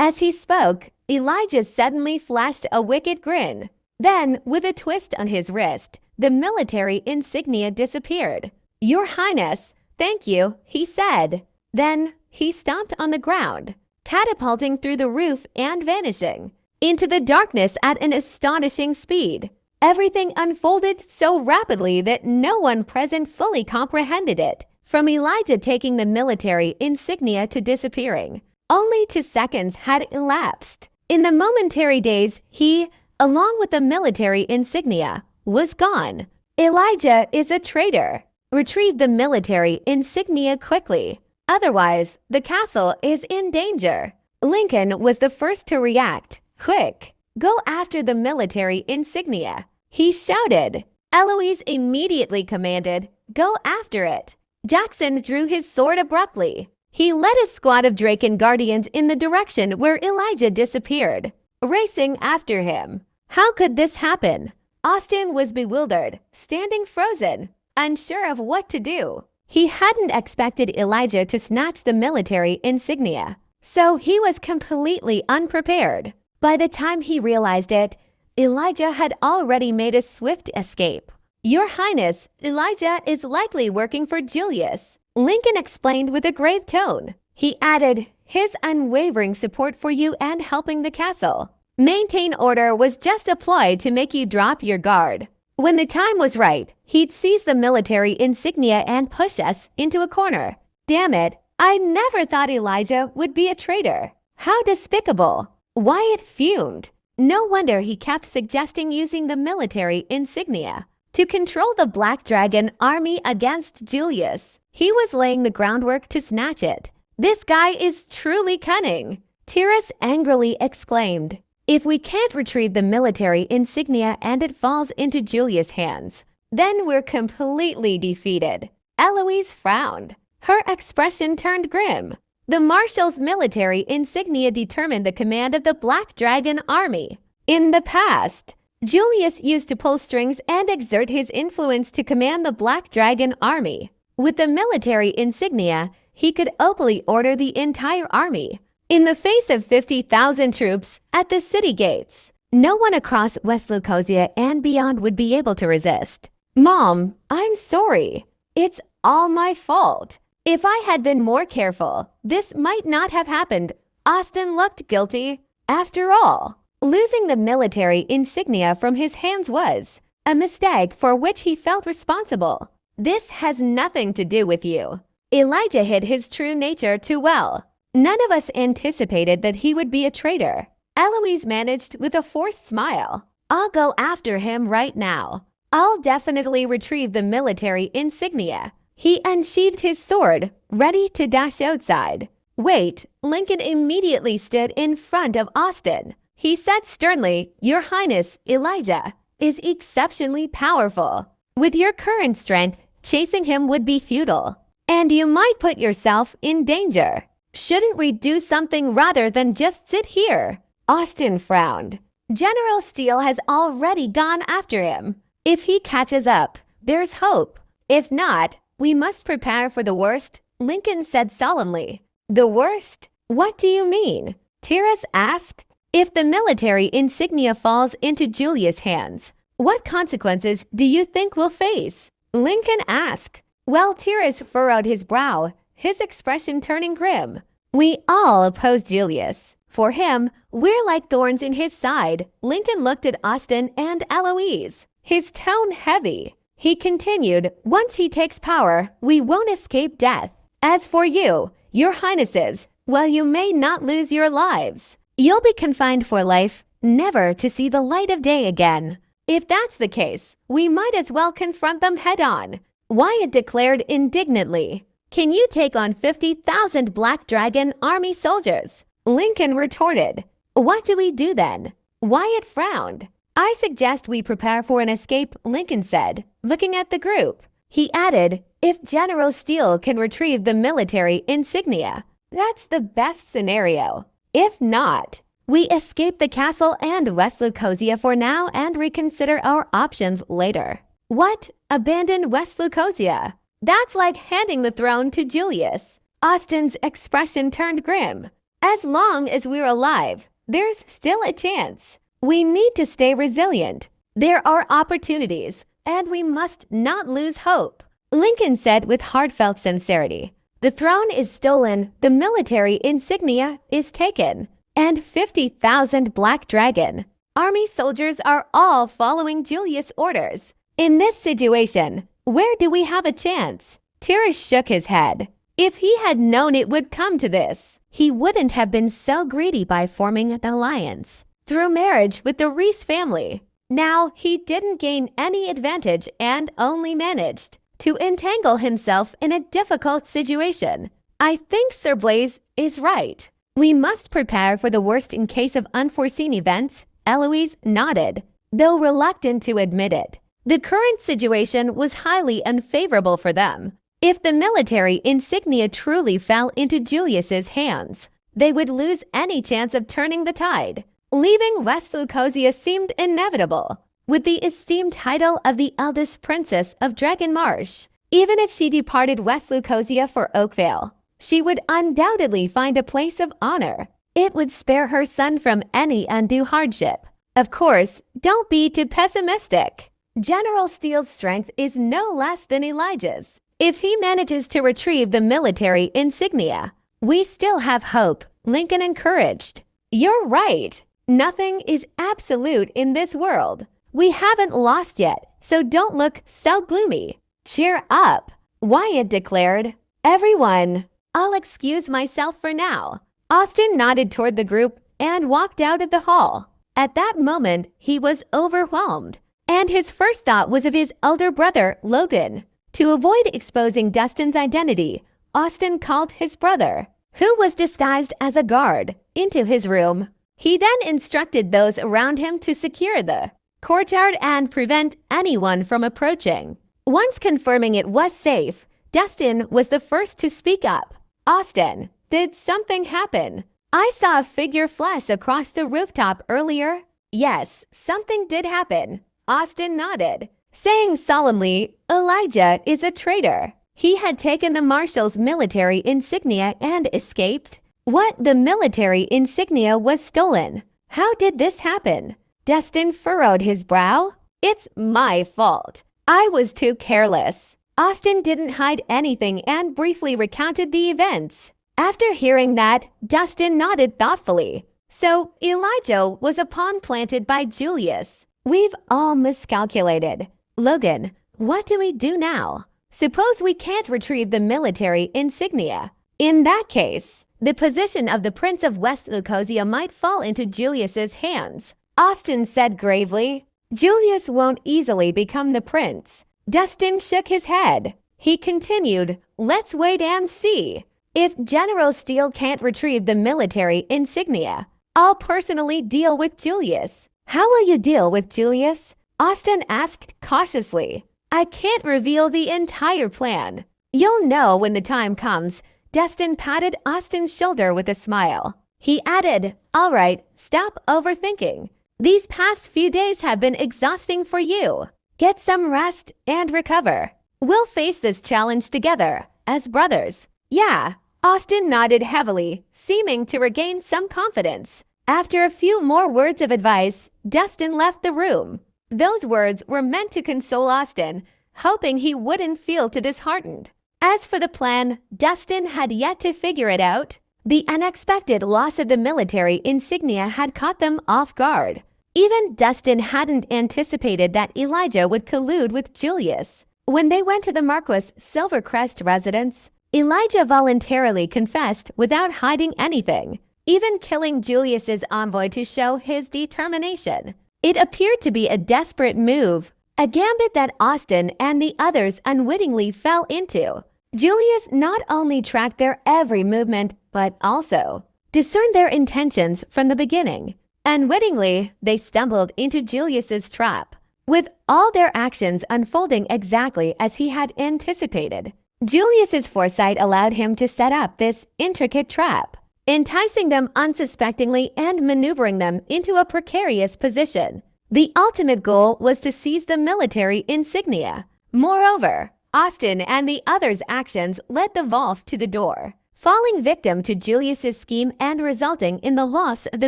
As he spoke, Elijah suddenly flashed a wicked grin. Then, with a twist on his wrist, the military insignia disappeared. "Your Highness, thank you," he said. Then, he stomped on the ground, catapulting through the roof and vanishing into the darkness at an astonishing speed. Everything unfolded so rapidly that no one present fully comprehended it, from Elijah taking the military insignia to disappearing. Only 2 seconds had elapsed. In the momentary daze, he, along with the military insignia, was gone. Elijah is a traitor. Retrieve the military insignia quickly. Otherwise, the castle is in danger. Lincoln was the first to react. "Quick, go after the military insignia," he shouted. Eloise immediately commanded, "Go after it." Jackson drew his sword abruptly. He led a squad of Draken Guardians in the direction where Elijah disappeared, racing after him. How could this happen? Austin was bewildered, standing frozen, unsure of what to do. He hadn't expected Elijah to snatch the military insignia, so he was completely unprepared. By the time he realized it, Elijah had already made a swift escape. "Your Highness, Elijah is likely working for Julius," Lincoln explained with a grave tone. He added, "His unwavering support for you and helping the castle. Maintain order was just a ploy to make you drop your guard. When the time was right, he'd seize the military insignia and push us into a corner. Damn it, I never thought Elijah would be a traitor. How despicable." Wyatt fumed. No wonder he kept suggesting using the military insignia to control the Black Dragon army against Julius. He was laying the groundwork to snatch it. "This guy is truly cunning," Tyrus angrily exclaimed. "If we can't retrieve the military insignia and it falls into Julius' hands, then we're completely defeated." Eloise frowned. Her expression turned grim. The Marshal's military insignia determined the command of the Black Dragon army. In the past, Julius used to pull strings and exert his influence to command the Black Dragon army. With the military insignia, he could openly order the entire army. In the face of 50,000 troops at the city gates, no one across West Lucosia and beyond would be able to resist. "Mom, I'm sorry. It's all my fault. If I had been more careful, this might not have happened." Austin looked guilty. After all, losing the military insignia from his hands was a mistake for which he felt responsible. "This has nothing to do with you." Elijah hid his true nature too well. None of us anticipated that he would be a traitor. Eloise managed with a forced smile. "I'll go after him right now. I'll definitely retrieve the military insignia." He unsheathed his sword, ready to dash outside. "Wait!" Lincoln immediately stood in front of Austin. He said sternly, "Your Highness, Elijah is exceptionally powerful. With your current strength, chasing him would be futile, and you might put yourself in danger. Shouldn't we do something rather than just sit here?" Austin frowned. "General Steele has already gone after him. If he catches up, there's hope. If not, we must prepare for the worst," Lincoln said solemnly. "The worst? What do you mean?" Tyrus asked. "If the military insignia falls into Julius' hands, what consequences do you think we'll face?" Lincoln asked. While Tyrus furrowed his brow, his expression turning grim. "We all oppose Julius. For him, we're like thorns in his side." Lincoln looked at Austin and Eloise, his tone heavy. He continued, "Once he takes power, we won't escape death. As for you, your highnesses, while you may not lose your lives, you'll be confined for life, never to see the light of day again. If that's the case, we might as well confront them head-on," Wyatt declared indignantly. "Can you take on 50,000 Black Dragon army soldiers?" Lincoln retorted. "What do we do then?" Wyatt frowned. "I suggest we prepare for an escape," Lincoln said, looking at the group. He added, "If General Steele can retrieve the military insignia, that's the best scenario. If not, we escape the castle and West Lucosia for now and reconsider our options later." "What? Abandon West Lucosia? That's like handing the throne to Julius." Austin's expression turned grim. As long as we're alive, there's still a chance. We need to stay resilient. There are opportunities, and we must not lose hope. Lincoln said with heartfelt sincerity. The throne is stolen, the military insignia is taken, and 50,000 Black Dragon Army soldiers are all following Julius' orders. In this situation, where do we have a chance? Tyrus shook his head. If he had known it would come to this, he wouldn't have been so greedy by forming an alliance through marriage with the Reese family. Now, he didn't gain any advantage and only managed to entangle himself in a difficult situation. I think Sir Blaise is right. We must prepare for the worst in case of unforeseen events. Eloise nodded, though reluctant to admit it. The current situation was highly unfavorable for them. If the military insignia truly fell into Julius's hands, they would lose any chance of turning the tide. Leaving West Lucosia seemed inevitable. With the esteemed title of the eldest princess of Dragonmarsh, even if she departed West Lucosia for Oakvale, she would undoubtedly find a place of honor. It would spare her son from any undue hardship. Of course, don't be too pessimistic. General Steele's strength is no less than Elijah's. If he manages to retrieve the military insignia, we still have hope, Lincoln encouraged. You're right. Nothing is absolute in this world. We haven't lost yet, so don't look so gloomy. Cheer up, Wyatt declared. Everyone, I'll excuse myself for now. Austin nodded toward the group and walked out of the hall. At that moment, he was overwhelmed, and his first thought was of his elder brother, Logan. To avoid exposing Dustin's identity, Austin called his brother, who was disguised as a guard, into his room. He then instructed those around him to secure the courtyard and prevent anyone from approaching. Once confirming it was safe, Dustin was the first to speak up. Austin, did something happen? I saw a figure flash across the rooftop earlier. Yes, something did happen. Austin nodded, saying solemnly, Elijah is a traitor. He had taken the marshal's military insignia and escaped. What? The military insignia was stolen. How did this happen? Dustin furrowed his brow. It's my fault. I was too careless. Austin didn't hide anything and briefly recounted the events. After hearing that, Dustin nodded thoughtfully. So Elijah was a pawn planted by Julius. We've all miscalculated. Logan, what do we do now? Suppose we can't retrieve the military insignia. In that case, the position of the Prince of West Lucosia might fall into Julius's hands. Austin said gravely, Julius won't easily become the prince. Dustin shook his head. He continued, let's wait and see. If General Steele can't retrieve the military insignia, I'll personally deal with Julius. How will you deal with Julius? Austin asked cautiously. I can't reveal the entire plan. You'll know when the time comes. Dustin patted Austin's shoulder with a smile. He added, all right, stop overthinking. These past few days have been exhausting for you. Get some rest and recover. We'll face this challenge together, as brothers. Yeah, Austin nodded heavily, seeming to regain some confidence. After a few more words of advice, Dustin left the room. Those words were meant to console Austin, hoping he wouldn't feel too disheartened. As for the plan, Dustin had yet to figure it out. The unexpected loss of the military insignia had caught them off guard. Even Dustin hadn't anticipated that Elijah would collude with Julius. When they went to the Marquis Silvercrest residence, Elijah voluntarily confessed without hiding anything, even killing Julius's envoy to show his determination. It appeared to be a desperate move, a gambit that Austin and the others unwittingly fell into. Julius not only tracked their every movement, but also discerned their intentions from the beginning. Unwittingly, they stumbled into Julius's trap, with all their actions unfolding exactly as he had anticipated. Julius's foresight allowed him to set up this intricate trap, enticing them unsuspectingly and maneuvering them into a precarious position. The ultimate goal was to seize the military insignia. Moreover, Austin and the others' actions led the Volf to the door. falling victim to Julius's scheme and resulting in the loss of the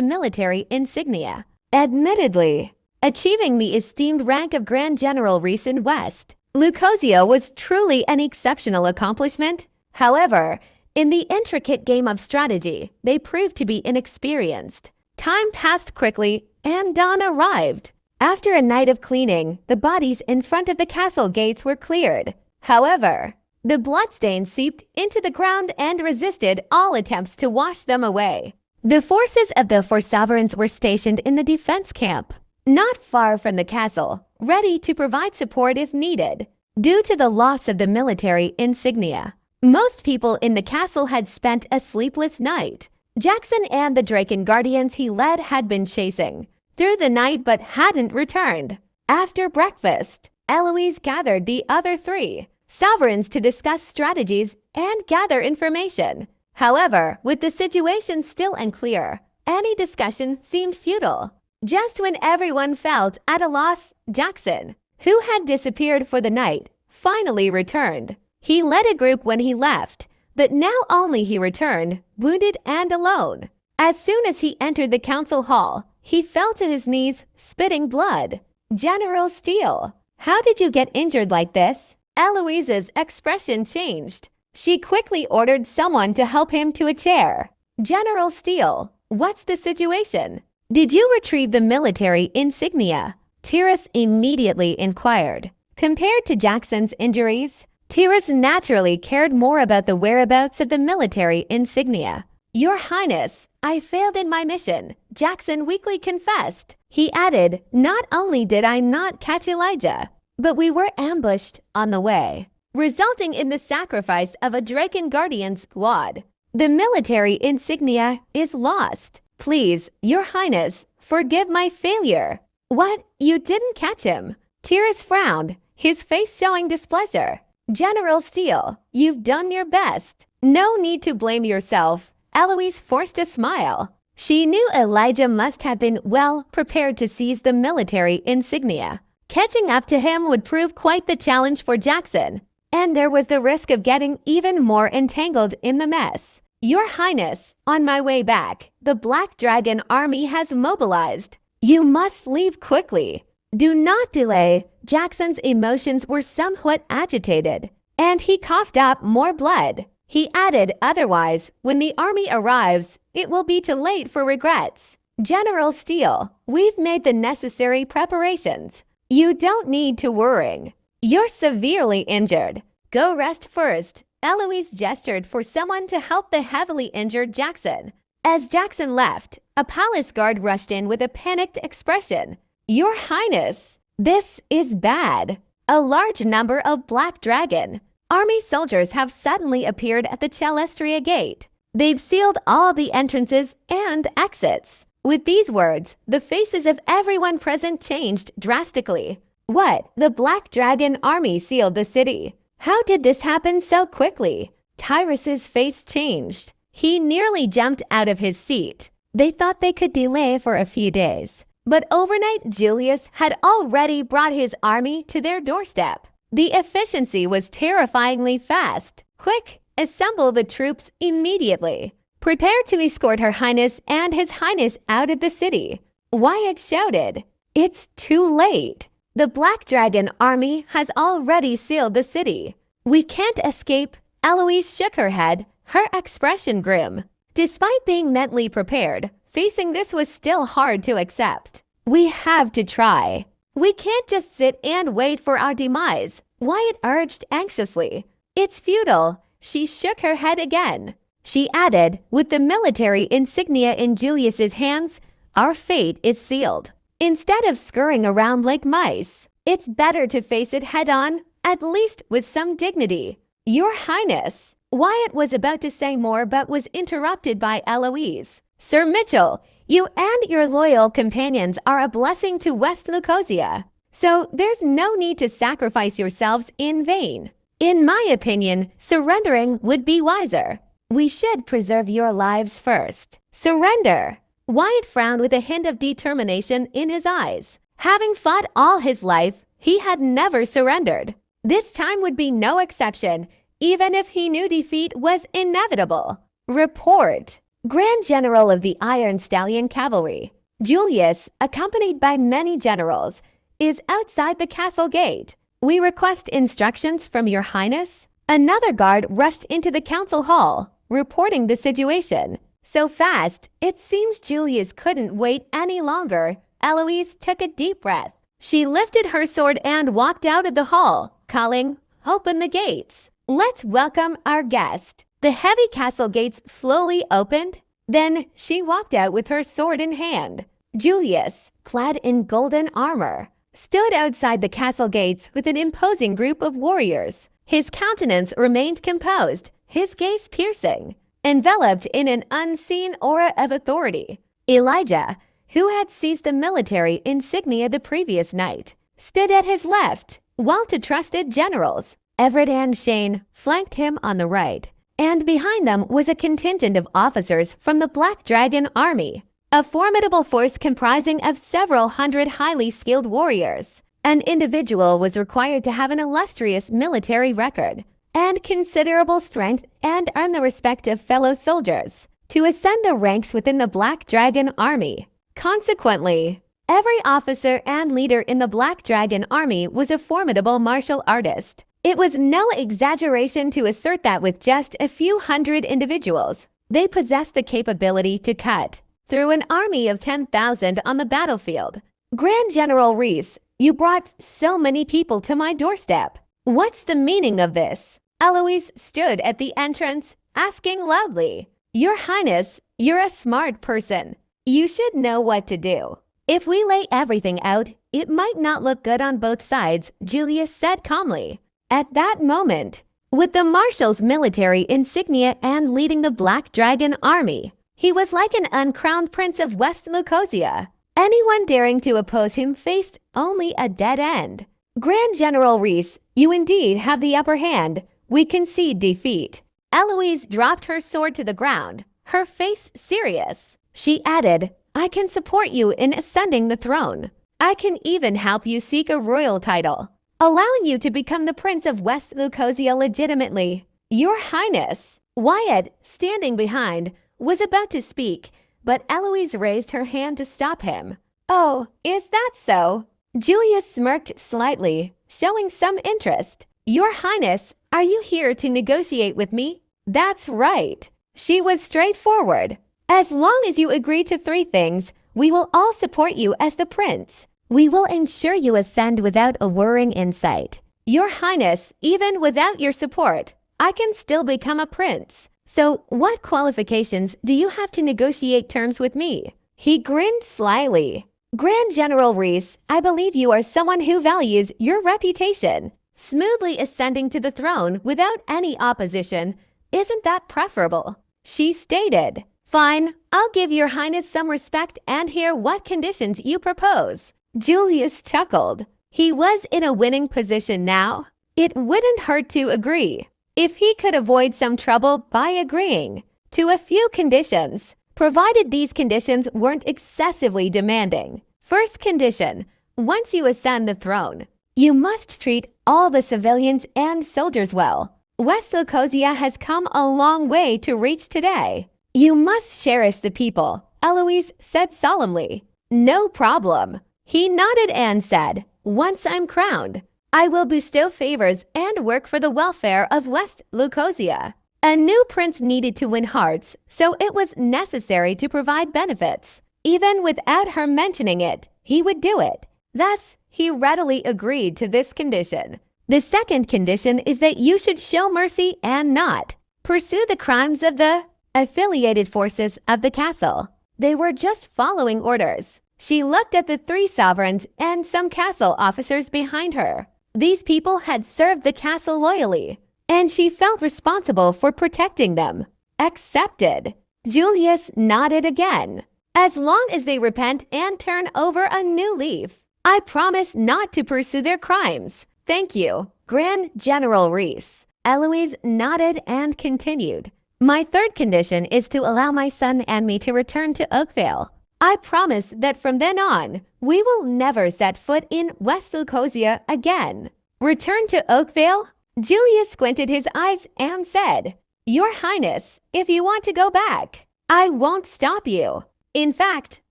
military insignia. Admittedly, achieving the esteemed rank of Grand General Reese in West Lucosia was truly an exceptional accomplishment. However, in the intricate game of strategy, they proved to be inexperienced. Time passed quickly, and dawn arrived. After a night of cleaning, the bodies in front of the castle gates were cleared. However, the bloodstains seeped into the ground and resisted all attempts to wash them away. The forces of the four sovereigns were stationed in the defense camp, not far from the castle, ready to provide support if needed. Due to the loss of the military insignia, most people in the castle had spent a sleepless night. Jackson and the Draken Guardians he led had been chasing through the night but hadn't returned. After breakfast, Eloise gathered the other three sovereigns to discuss strategies and gather information. However, with the situation still unclear, any discussion seemed futile. Just when everyone felt at a loss, Jackson, who had disappeared for the night, finally returned. He led a group when he left, but now only he returned, wounded and alone. As soon as he entered the council hall, he fell to his knees, spitting blood. General Steele, how did you get injured like this? Eloise's expression changed. She quickly ordered someone to help him to a chair. General Steele, what's the situation? Did you retrieve the military insignia? Tyrus immediately inquired. Compared to Jackson's injuries, Tyrus naturally cared more about the whereabouts of the military insignia. Your Highness, I failed in my mission, Jackson weakly confessed. He added, not only did I not catch Elijah, but we were ambushed on the way, resulting in the sacrifice of a Draken Guardian squad. The military insignia is lost. Please, Your Highness, forgive my failure. What? You didn't catch him? Tyrus frowned, his face showing displeasure. General Steele, you've done your best. No need to blame yourself. Eloise forced a smile. She knew Elijah must have been well prepared to seize the military insignia. Catching up to him would prove quite the challenge for Jackson, and there was the risk of getting even more entangled in the mess. Your Highness, on my way back, the Black Dragon army has mobilized. You must leave quickly. Do not delay. Jackson's emotions were somewhat agitated, and he coughed up more blood. He added, otherwise, when the army arrives, it will be too late for regrets. General Steele, we've made the necessary preparations. You don't need to worry. You're severely injured. Go rest first. Eloise gestured for someone to help the heavily injured Jackson. As Jackson left, a palace guard rushed in with a panicked expression. Your Highness, this is bad. A large number of Black Dragon army soldiers have suddenly appeared at the Celestria gate. They've sealed all the entrances and exits. With these words, the faces of everyone present changed drastically. What? The Black Dragon army sealed the city. How did this happen so quickly? Tyrus's face changed. He nearly jumped out of his seat. They thought they could delay for a few days, but overnight Julius had already brought his army to their doorstep. The efficiency was terrifyingly fast. Quick, assemble the troops immediately. Prepare to escort Her Highness and His Highness out of the city. Wyatt shouted. It's too late. The Black Dragon army has already sealed the city. We can't escape. Eloise shook her head, her expression grim. Despite being mentally prepared, facing this was still hard to accept. We have to try. We can't just sit and wait for our demise, Wyatt urged anxiously. It's futile. She shook her head again. She added, with the military insignia in Julius's hands, our fate is sealed. Instead of scurrying around like mice, it's better to face it head-on, at least with some dignity. Your Highness. Wyatt was about to say more but was interrupted by Eloise. Sir Mitchell, you and your loyal companions are a blessing to West Lucosia, so there's no need to sacrifice yourselves in vain. In my opinion, surrendering would be wiser. We should preserve your lives first. Surrender. Wyatt frowned with a hint of determination in his eyes. Having fought all his life, he had never surrendered. This time would be no exception, even if he knew defeat was inevitable. Report. Grand General of the Iron Stallion Cavalry, Julius, accompanied by many generals, is outside the castle gate. We request instructions from your highness. Another guard rushed into the council hall, reporting the situation. So fast, it seems Julius couldn't wait any longer. Eloise took a deep breath. She lifted her sword and walked out of the hall, calling, "Open the gates. Let's welcome our guest." The heavy castle gates slowly opened. Then she walked out with her sword in hand. Julius, clad in golden armor, stood outside the castle gates with an imposing group of warriors. His countenance remained composed, his gaze piercing, enveloped in an unseen aura of authority. Elijah, who had seized the military insignia the previous night, stood at his left, while two trusted generals, Everett and Shane, flanked him on the right. And behind them was a contingent of officers from the Black Dragon Army, a formidable force comprising of several hundred highly skilled warriors. An individual was required to have an illustrious military record and considerable strength and earn the respect of fellow soldiers to ascend the ranks within the Black Dragon Army. Consequently, every officer and leader in the Black Dragon Army was a formidable martial artist. It was no exaggeration to assert that with just a few hundred individuals, they possessed the capability to cut through an army of 10,000 on the battlefield. Grand General Reese, you brought so many people to my doorstep. What's the meaning of this? Eloise stood at the entrance, asking loudly. Your Highness, you're a smart person. You should know what to do. If we lay everything out, it might not look good on both sides, Julius said calmly. At that moment, with the Marshal's military insignia and leading the Black Dragon Army, he was like an uncrowned prince of West Lucosia. Anyone daring to oppose him faced only a dead end. Grand General Reese, you indeed have the upper hand. We concede defeat. Eloise dropped her sword to the ground, her face serious. She added, I can support you in ascending the throne. I can even help you seek a royal title, allowing you to become the Prince of West Lucosia legitimately. Your Highness. Wyatt, standing behind, was about to speak, but Eloise raised her hand to stop him. Oh, is that so? Julius smirked slightly, showing some interest. Your Highness, are you here to negotiate with me? That's right. She was straightforward. As long as you agree to 3 things, we will all support you as the prince. We will ensure you ascend without a worrying insight. Your Highness, even without your support, I can still become a prince. So what qualifications do you have to negotiate terms with me? He grinned slyly. Grand General Reese, I believe you are someone who values your reputation. Smoothly ascending to the throne without any opposition, isn't that preferable? She stated. Fine, I'll give your Highness some respect and hear what conditions you propose. Julius chuckled. He was in a winning position now. It wouldn't hurt to agree. If he could avoid some trouble by agreeing to a few conditions, provided these conditions weren't excessively demanding. First condition, once you ascend the throne, you must treat all the civilians and soldiers well. West Lucosia has come a long way to reach today. You must cherish the people, Eloise said solemnly. No problem. He nodded and said, once I'm crowned, I will bestow favors and work for the welfare of West Lucosia. A new prince needed to win hearts, so it was necessary to provide benefits. Even without her mentioning it, he would do it. Thus, he readily agreed to this condition. The second condition is that you should show mercy and not pursue the crimes of the affiliated forces of the castle. They were just following orders. She looked at the 3 sovereigns and some castle officers behind her. These people had served the castle loyally, and she felt responsible for protecting them. Accepted. Julius nodded again. As long as they repent and turn over a new leaf, I promise not to pursue their crimes. Thank you, Grand General Reese. Eloise nodded and continued. My third condition is to allow my son and me to return to Oakvale. I promise that from then on, we will never set foot in West Lucosia again. Return to Oakvale? Julius squinted his eyes and said, "Your Highness, if you want to go back, I won't stop you. In fact,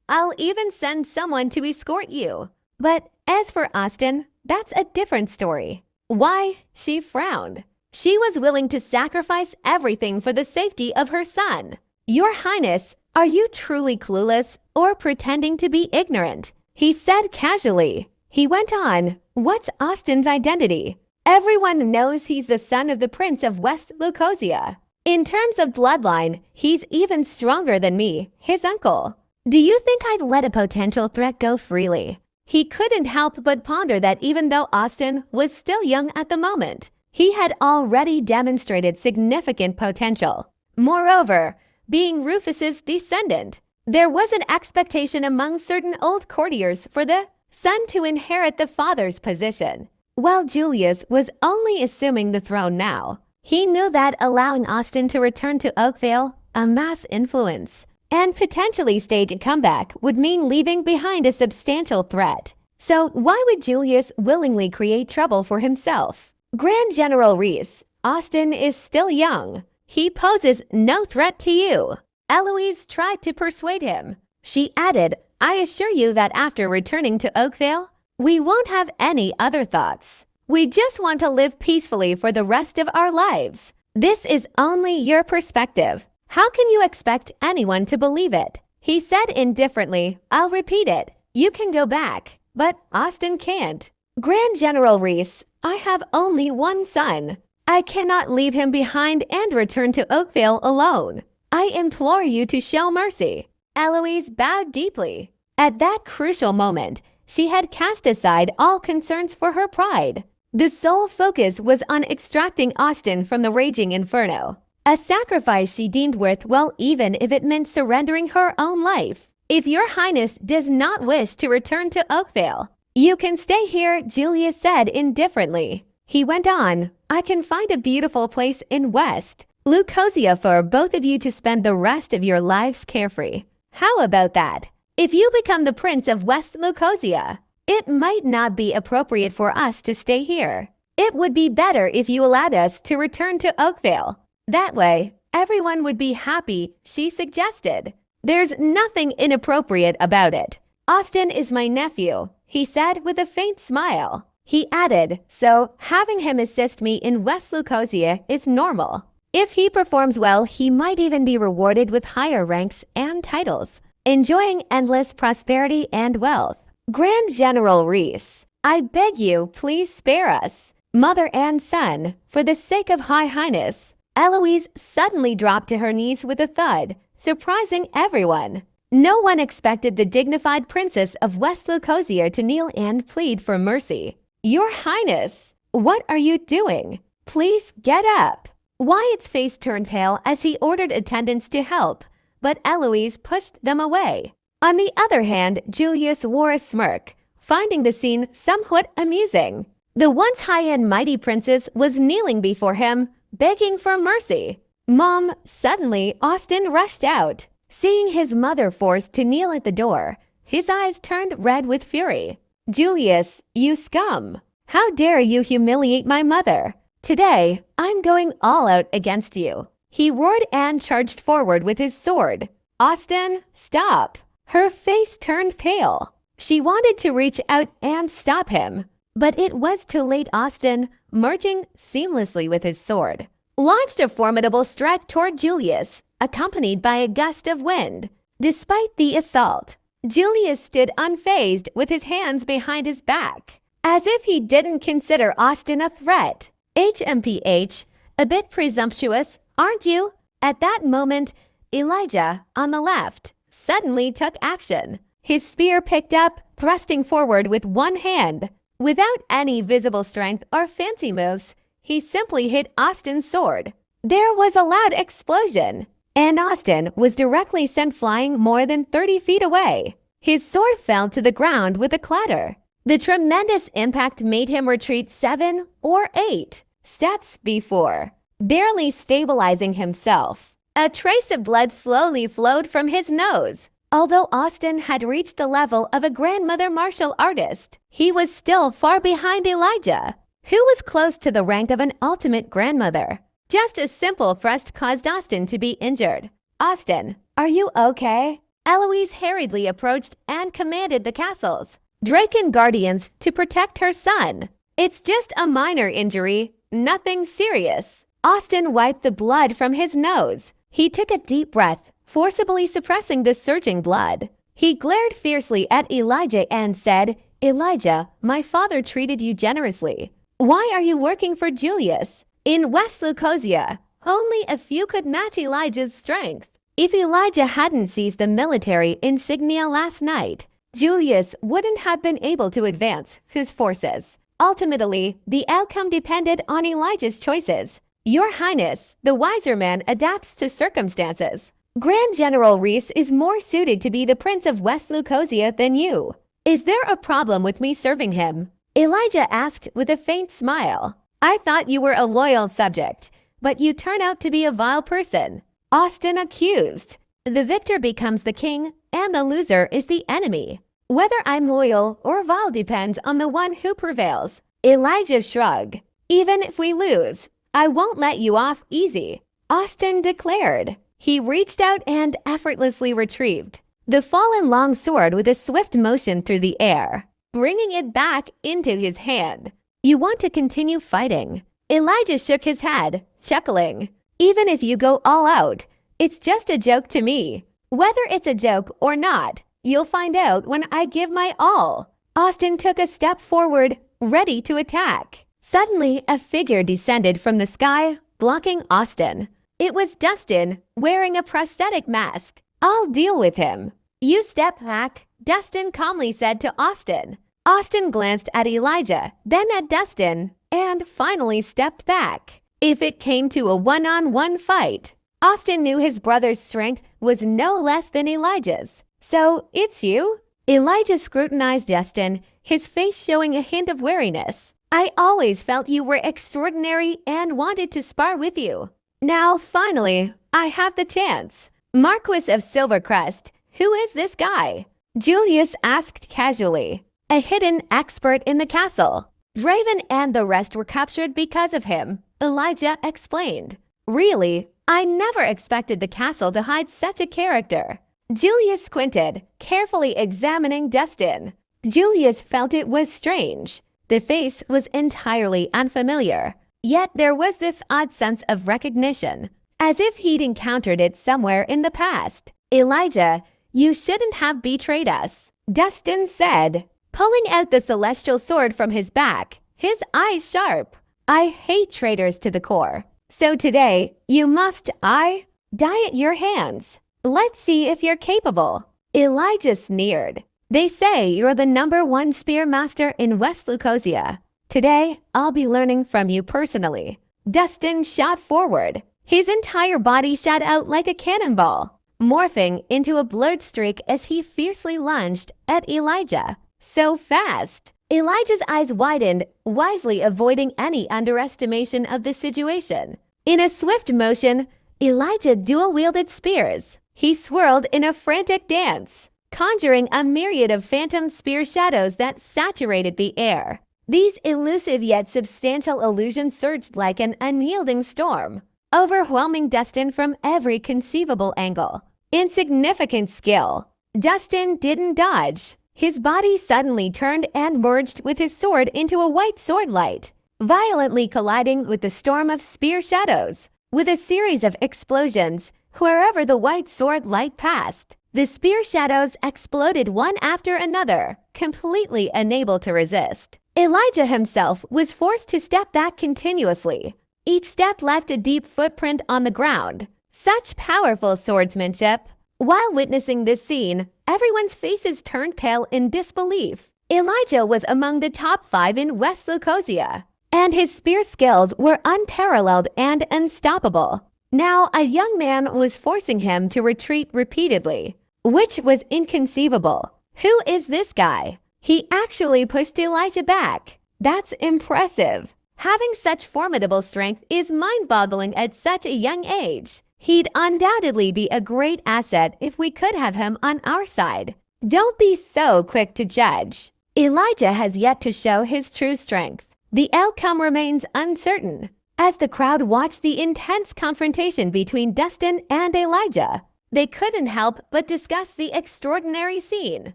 I'll even send someone to escort you. But as for Austen, that's a different story." Why? She frowned. She was willing to sacrifice everything for the safety of her son. "Your Highness, are you truly clueless or pretending to be ignorant?" he said casually. He went on, "What's Austen's identity? Everyone knows he's the son of the Prince of West Lucosia. In terms of bloodline, he's even stronger than me, his uncle. Do you think I'd let a potential threat go freely?" He couldn't help but ponder that even though Austen was still young at the moment, he had already demonstrated significant potential. Moreover, being Rufus's descendant, there was an expectation among certain old courtiers for the son to inherit the father's position. While Julius was only assuming the throne now, he knew that allowing Austen to return to Oakvale, amass influence, and potentially stage a comeback would mean leaving behind a substantial threat. So why would Julius willingly create trouble for himself? Grand General Rhys, Austen is still young. He poses no threat to you. Eloise tried to persuade him. She added, "I assure you that after returning to Oakvale, we won't have any other thoughts. We just want to live peacefully for the rest of our lives. This is only your perspective. How can you expect anyone to believe it?" He said indifferently, "I'll repeat it. You can go back, but Austen can't. Grand General Rhys, I have only one son. I cannot leave him behind and return to Oakvale alone. I implore you to show mercy." Eloise bowed deeply. At that crucial moment, she had cast aside all concerns for her pride. The sole focus was on extracting Austen from the raging inferno. A sacrifice she deemed worthwhile even if it meant surrendering her own life. "If your Highness does not wish to return to Oakvale, you can stay here," Julius said indifferently. He went on, "I can find a beautiful place in West Lucosia for both of you to spend the rest of your lives carefree. How about that? If you become the Prince of West Lucosia, it might not be appropriate for us to stay here. It would be better if you allowed us to return to Oakvale. That way, everyone would be happy," she suggested. "There's nothing inappropriate about it. Austen is my nephew," he said with a faint smile. He added, "So having him assist me in West Lucosia is normal. If he performs well, he might even be rewarded with higher ranks and titles, enjoying endless prosperity and wealth." Grand General Rhys, "I beg you, please spare us. Mother and son, for the sake of High Highness." Eloise suddenly dropped to her knees with a thud, surprising everyone. No one expected the dignified Princess of West Lucosia to kneel and plead for mercy. "Your Highness, what are you doing? Please get up." Wyatt's face turned pale as he ordered attendants to help, but Eloise pushed them away. On the other hand, Julius wore a smirk, finding the scene somewhat amusing. The once high and mighty princess was kneeling before him, begging for mercy. "Mom," suddenly Austen rushed out. Seeing his mother forced to kneel at the door, his eyes turned red with fury. "Julius, you scum! How dare you humiliate my mother? Today, I'm going all out against you." He roared and charged forward with his sword. "Austen, stop!" Her face turned pale. She wanted to reach out and stop him, but it was too late. Austen, merging seamlessly with his sword, launched a formidable strike toward Julius, accompanied by a gust of wind. Despite the assault, Julius stood unfazed with his hands behind his back, as if he didn't consider Austen a threat. HMPH, a bit presumptuous, aren't you? At that moment, Elijah, on the left, suddenly took action. His spear picked up, thrusting forward with one hand. Without any visible strength or fancy moves, he simply hit Austen's sword. There was a loud explosion, and Austen was directly sent flying more than 30 feet away. His sword fell to the ground with a clatter. The tremendous impact made him retreat 7 or 8 steps before, barely stabilizing himself. A trace of blood slowly flowed from his nose. Although Austen had reached the level of a grandmother martial artist, he was still far behind Elijah. who was close to the rank of an ultimate grandmother. Just a simple thrust caused Austin to be injured. Austin, are you okay? Eloise hurriedly approached and commanded the castle's Draken Guardians to protect her son. It's just a minor injury, nothing serious. Austin wiped the blood from his nose. He took a deep breath, forcibly suppressing the surging blood. He glared fiercely at Elijah and said, Elijah, my father treated you generously. Why are you working for Julius? In West Lucosia, only a few could match Elijah's strength. If Elijah hadn't seized the military insignia last night, Julius wouldn't have been able to advance his forces. Ultimately, the outcome depended on Elijah's choices. Your Highness, the wiser man adapts to circumstances. Grand General Reese is more suited to be the Prince of West Lucosia than you. Is there a problem with me serving him? Elijah asked with a faint smile. I thought you were a loyal subject, but you turn out to be a vile person. Austin accused. The victor becomes the king, and the loser is the enemy. Whether I'm loyal or vile depends on the one who prevails. Elijah shrugged. Even if we lose, I won't let you off easy, Austin declared. He reached out and effortlessly retrieved the fallen long sword with a swift motion through the air, bringing it back into his hand. You want to continue fighting? Elijah shook his head, chuckling. Even if you go all out, it's just a joke to me. Whether it's a joke or not, you'll find out when I give my all. Austin took a step forward, ready to attack. Suddenly, a figure descended from the sky, blocking Austin. It was Dustin, wearing a prosthetic mask. I'll deal with him. You step back, Dustin calmly said to Austin. Austin glanced at Elijah, then at Dustin, and finally stepped back. If it came to a one-on-one fight, Austin knew his brother's strength was no less than Elijah's. So, it's you? Elijah scrutinized Dustin, his face showing a hint of wariness. I always felt you were extraordinary and wanted to spar with you. Now, finally, I have the chance. Marquis of Silvercrest, who is this guy? Julius asked casually. A hidden expert in the castle. Raven and the rest were captured because of him, Elijah explained. Really? I never expected the castle to hide such a character. Julius squinted, carefully examining Dustin. Julius felt it was strange. The face was entirely unfamiliar, yet there was this odd sense of recognition, as if he'd encountered it somewhere in the past. Elijah, you shouldn't have betrayed us, Dustin said, pulling out the celestial sword from his back, his eyes sharp. I hate traitors to the core. So today, you must die at your hands. Let's see if you're capable. Elijah sneered. They say you're the #1 spear master in West Lucosia. Today, I'll be learning from you personally. Dustin shot forward. His entire body shot out like a cannonball, morphing into a blurred streak as he fiercely lunged at Elijah. So fast. Elijah's eyes widened, wisely avoiding any underestimation of the situation. In a swift motion, Elijah dual-wielded spears. He swirled in a frantic dance, conjuring a myriad of phantom spear shadows that saturated the air. These elusive yet substantial illusions surged like an unyielding storm, overwhelming Dustin from every conceivable angle. Insignificant skill. Dustin didn't dodge. His body suddenly turned and merged with his sword into a white sword light, violently colliding with the storm of spear shadows. With a series of explosions, wherever the white sword light passed, the spear shadows exploded one after another, completely unable to resist. Elijah himself was forced to step back continuously. Each step left a deep footprint on the ground. Such powerful swordsmanship. While witnessing this scene, everyone's faces turned pale in disbelief. Elijah was among the top 5 in West Lucosia, and his spear skills were unparalleled and unstoppable. Now, a young man was forcing him to retreat repeatedly, which was inconceivable. Who is this guy? He actually pushed Elijah back. That's impressive. Having such formidable strength is mind-boggling at such a young age. He'd undoubtedly be a great asset if we could have him on our side. Don't be so quick to judge. Elijah has yet to show his true strength. the outcome remains uncertain. As the crowd watched the intense confrontation between Dustin and Elijah, they couldn't help but discuss the extraordinary scene.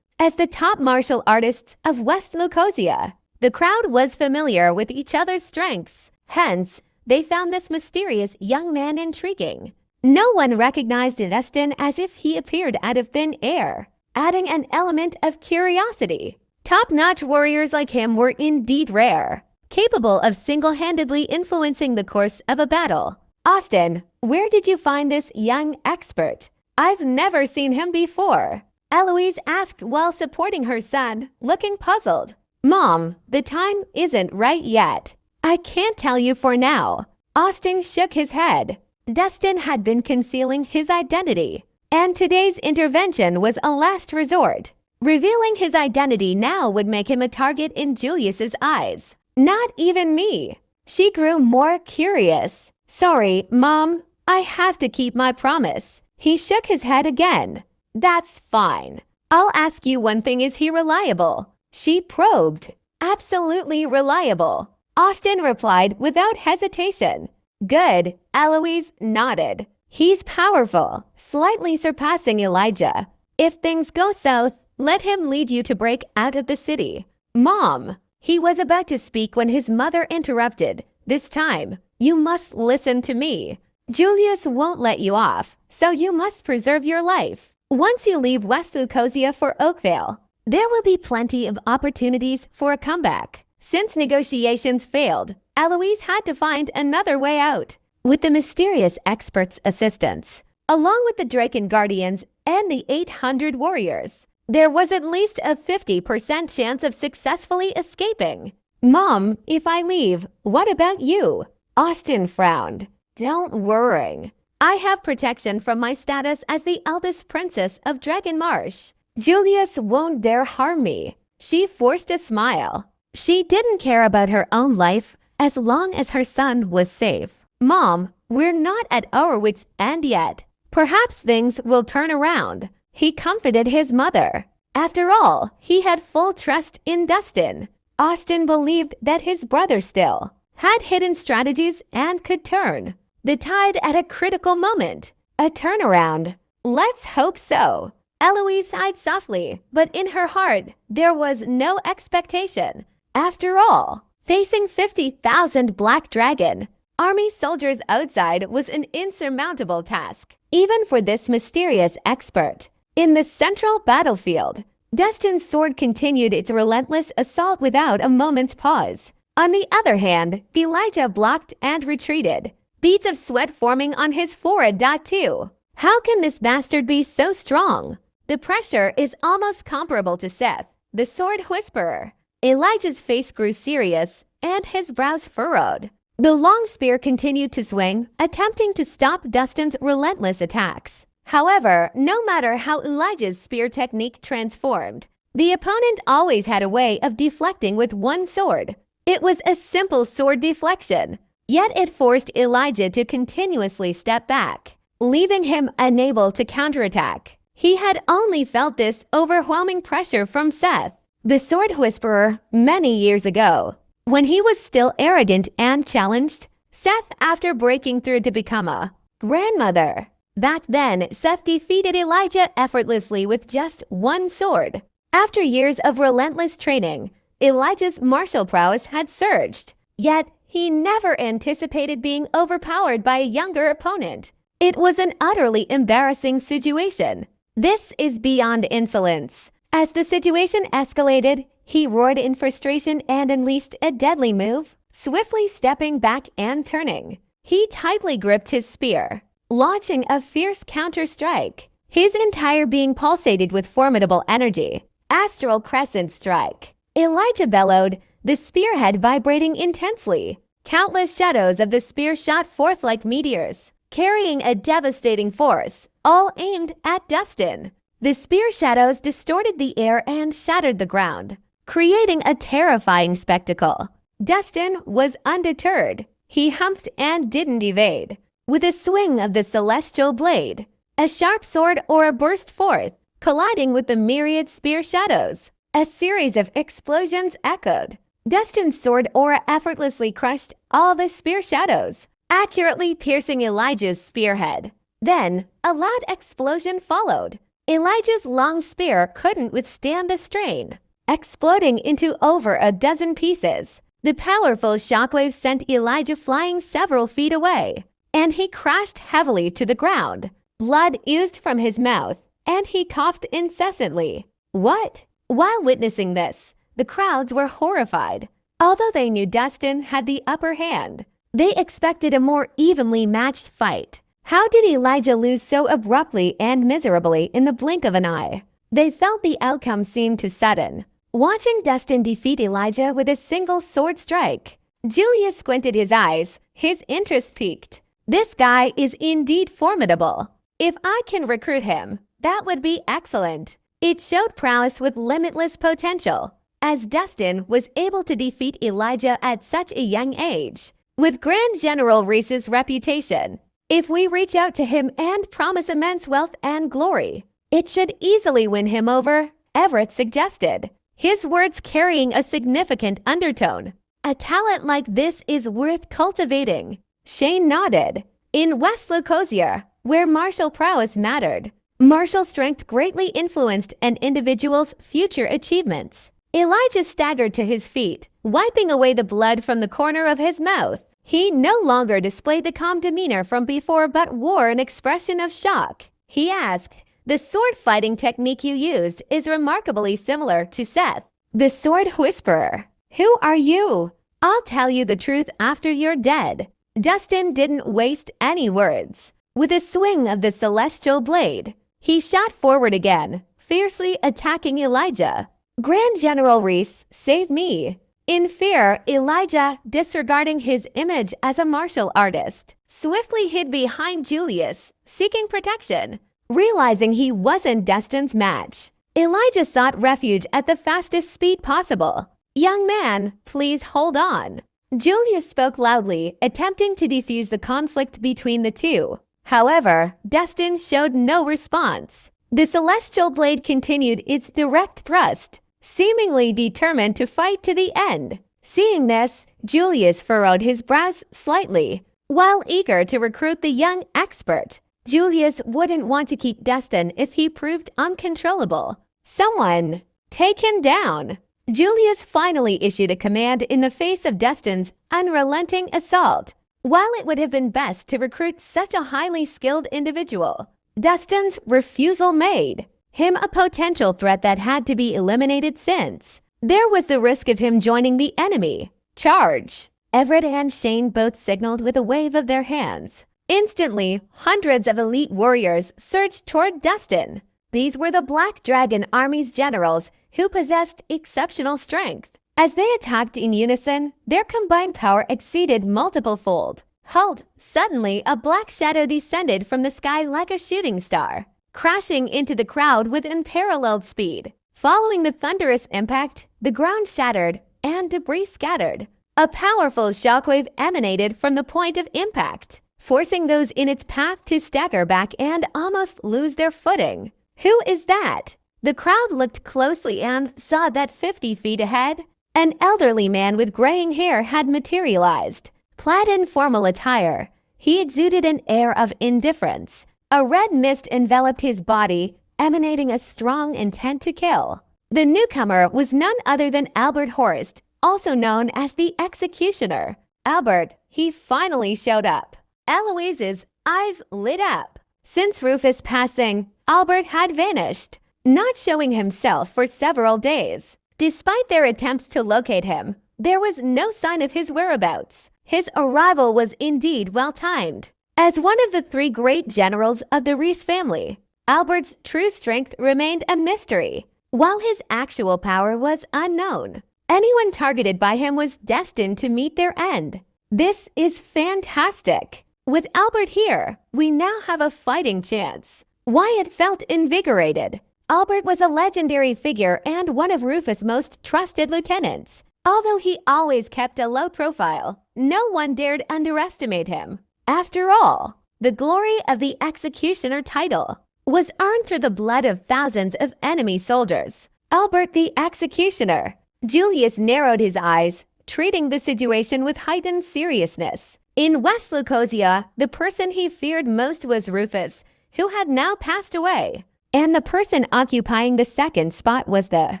As the top martial artists of West Leucosia, the crowd was familiar with each other's strengths. Hence, they found this mysterious young man intriguing. No one recognized Dustin as if he appeared out of thin air, adding an element of curiosity. Top-notch warriors like him were indeed rare, capable of single-handedly influencing the course of a battle. Austin, where did you find this young expert? I've never seen him before, Eloise asked while supporting her son, looking puzzled. Mom, the time isn't right yet. I can't tell you for now. Austin shook his head. Dustin had been concealing his identity, and today's intervention was a last resort. Revealing his identity now would make him a target in Julius's eyes. Not even me. She grew more curious. Sorry, Mom, I have to keep my promise. He shook his head again. That's fine. I'll ask you one thing, is he reliable? She probed. Absolutely reliable, Austin replied without hesitation. Good, Eloise nodded. He's powerful, slightly surpassing Elijah. If things go south, let him lead you to break out of the city. Mom, he was about to speak when his mother interrupted. This time, you must listen to me. Julius won't let you off, so you must preserve your life. Once you leave West Leucosia for Oakvale, there will be plenty of opportunities for a comeback. Since negotiations failed, Eloise had to find another way out. With the mysterious expert's assistance, along with the Draken Guardians and the 800 warriors, there was at least a 50% chance of successfully escaping. Mom, if I leave, what about you? Austin frowned. Don't worry. I have protection from my status as the eldest princess of Dragon Marsh. Julius won't dare harm me. She forced a smile. She didn't care about her own life as long as her son was safe. Mom, we're not at our wits' end yet. Perhaps things will turn around. He comforted his mother. After all, he had full trust in Dustin. Austin believed that his brother still had hidden strategies and could turn the tide at a critical moment. A turnaround. Let's hope so. Eloise sighed softly, but in her heart, there was no expectation. After all, facing 50,000 Black Dragon army soldiers outside was an insurmountable task, even for this mysterious expert. In the central battlefield, Dustin's sword continued its relentless assault without a moment's pause. On the other hand, Elijah blocked and retreated, beads of sweat forming on his forehead. Too. How can this bastard be so strong? The pressure is almost comparable to Seth, the sword whisperer. Elijah's face grew serious, and his brows furrowed. The long spear continued to swing, attempting to stop Dustin's relentless attacks. However, no matter how Elijah's spear technique transformed, the opponent always had a way of deflecting with one sword. It was a simple sword deflection, yet it forced Elijah to continuously step back, leaving him unable to counterattack. He had only felt this overwhelming pressure from Seth, the sword whisperer, many years ago, when he was still arrogant and challenged Seth after breaking through to become a grandmother. Back then, Seth defeated Elijah effortlessly with just one sword. After years of relentless training, Elijah's martial prowess had surged, yet he never anticipated being overpowered by a younger opponent. It was an utterly embarrassing situation. This is beyond insolence. As the situation escalated, he roared in frustration and unleashed a deadly move, swiftly stepping back and turning. He tightly gripped his spear, launching a fierce counter-strike. His entire being pulsated with formidable energy. Astral Crescent Strike. Elijah bellowed, the spearhead vibrating intensely. Countless shadows of the spear shot forth like meteors, carrying a devastating force, all aimed at Dustin. The spear shadows distorted the air and shattered the ground, creating a terrifying spectacle. Dustin was undeterred. He humped and didn't evade. With a swing of the celestial blade, a sharp sword aura burst forth, colliding with the myriad spear shadows. A series of explosions echoed. Destin's sword aura effortlessly crushed all the spear shadows, accurately piercing Elijah's spearhead. Then, a loud explosion followed. Elijah's long spear couldn't withstand the strain, exploding into over a dozen pieces. The powerful shockwave sent Elijah flying several feet away, and he crashed heavily to the ground. Blood oozed from his mouth, and he coughed incessantly. What? While witnessing this, the crowds were horrified. Although they knew Destin had the upper hand, they expected a more evenly matched fight. How did Elijah lose so abruptly and miserably in the blink of an eye? They felt the outcome seemed too sudden. Watching Destin defeat Elijah with a single sword strike, Julius squinted his eyes, his interest piqued. This guy is indeed formidable. If I can recruit him, that would be excellent. It showed prowess with limitless potential, as Destin was able to defeat Elijah at such a young age. With Grand General Reese's reputation, if we reach out to him and promise immense wealth and glory, it should easily win him over, Everett suggested, his words carrying a significant undertone. A talent like this is worth cultivating. Shane nodded. In West Leucosia, where martial prowess mattered, martial strength greatly influenced an individual's future achievements. Elijah staggered to his feet, wiping away the blood from the corner of his mouth. He no longer displayed the calm demeanor from before but wore an expression of shock. He asked, "The sword fighting technique you used is remarkably similar to Seth, the sword whisperer. Who are you? I'll tell you the truth after you're dead." Destin didn't waste any words. With a swing of the celestial blade, he shot forward again, fiercely attacking Elijah. Grand General Reese, save me. In fear, Elijah, disregarding his image as a martial artist, swiftly hid behind Julius, seeking protection. Realizing he wasn't Destin's match, Elijah sought refuge at the fastest speed possible. "Young man, please hold on." Julius spoke loudly, attempting to defuse the conflict between the two. However, Destin showed no response. The celestial blade continued its direct thrust, seemingly determined to fight to the end. Seeing this, Julius furrowed his brows slightly. While eager to recruit the young expert, Julius wouldn't want to keep Destin if he proved uncontrollable. "Someone, take him down." Julius finally issued a command in the face of Destin's unrelenting assault. While it would have been best to recruit such a highly skilled individual, Destin's refusal made him a potential threat that had to be eliminated since there was the risk of him joining the enemy. "Charge!" Everett and Shane both signaled with a wave of their hands. Instantly, hundreds of elite warriors surged toward Destin. These were the Black Dragon Army's generals who possessed exceptional strength. As they attacked in unison, their combined power exceeded multiple-fold. Halt! Suddenly, a black shadow descended from the sky like a shooting star, crashing into the crowd with unparalleled speed. Following the thunderous impact, the ground shattered and debris scattered. A powerful shockwave emanated from the point of impact, forcing those in its path to stagger back and almost lose their footing. "Who is that?" The crowd looked closely and saw that 50 feet ahead, an elderly man with graying hair had materialized. Clad in formal attire, he exuded an air of indifference. A red mist enveloped his body, emanating a strong intent to kill. The newcomer was none other than Albert Horst, also known as the Executioner. Albert, he finally showed up. Eloise's eyes lit up. Since Rufus' passing, Albert had vanished, not showing himself for several days. Despite their attempts to locate him, there was no sign of his whereabouts. His arrival was indeed well-timed. As one of the 3 great generals of the Reese family, Albert's true strength remained a mystery, while his actual power was unknown. Anyone targeted by him was destined to meet their end. This is fantastic. With Albert here, we now have a fighting chance. Wyatt felt invigorated. Albert was a legendary figure and one of Rufus' most trusted lieutenants. Although he always kept a low profile, no one dared underestimate him. After all, the glory of the Executioner title was earned through the blood of thousands of enemy soldiers. Albert the Executioner, Julius narrowed his eyes, treating the situation with heightened seriousness. In West Lucosia, the person he feared most was Rufus, who had now passed away. And the person occupying the second spot was the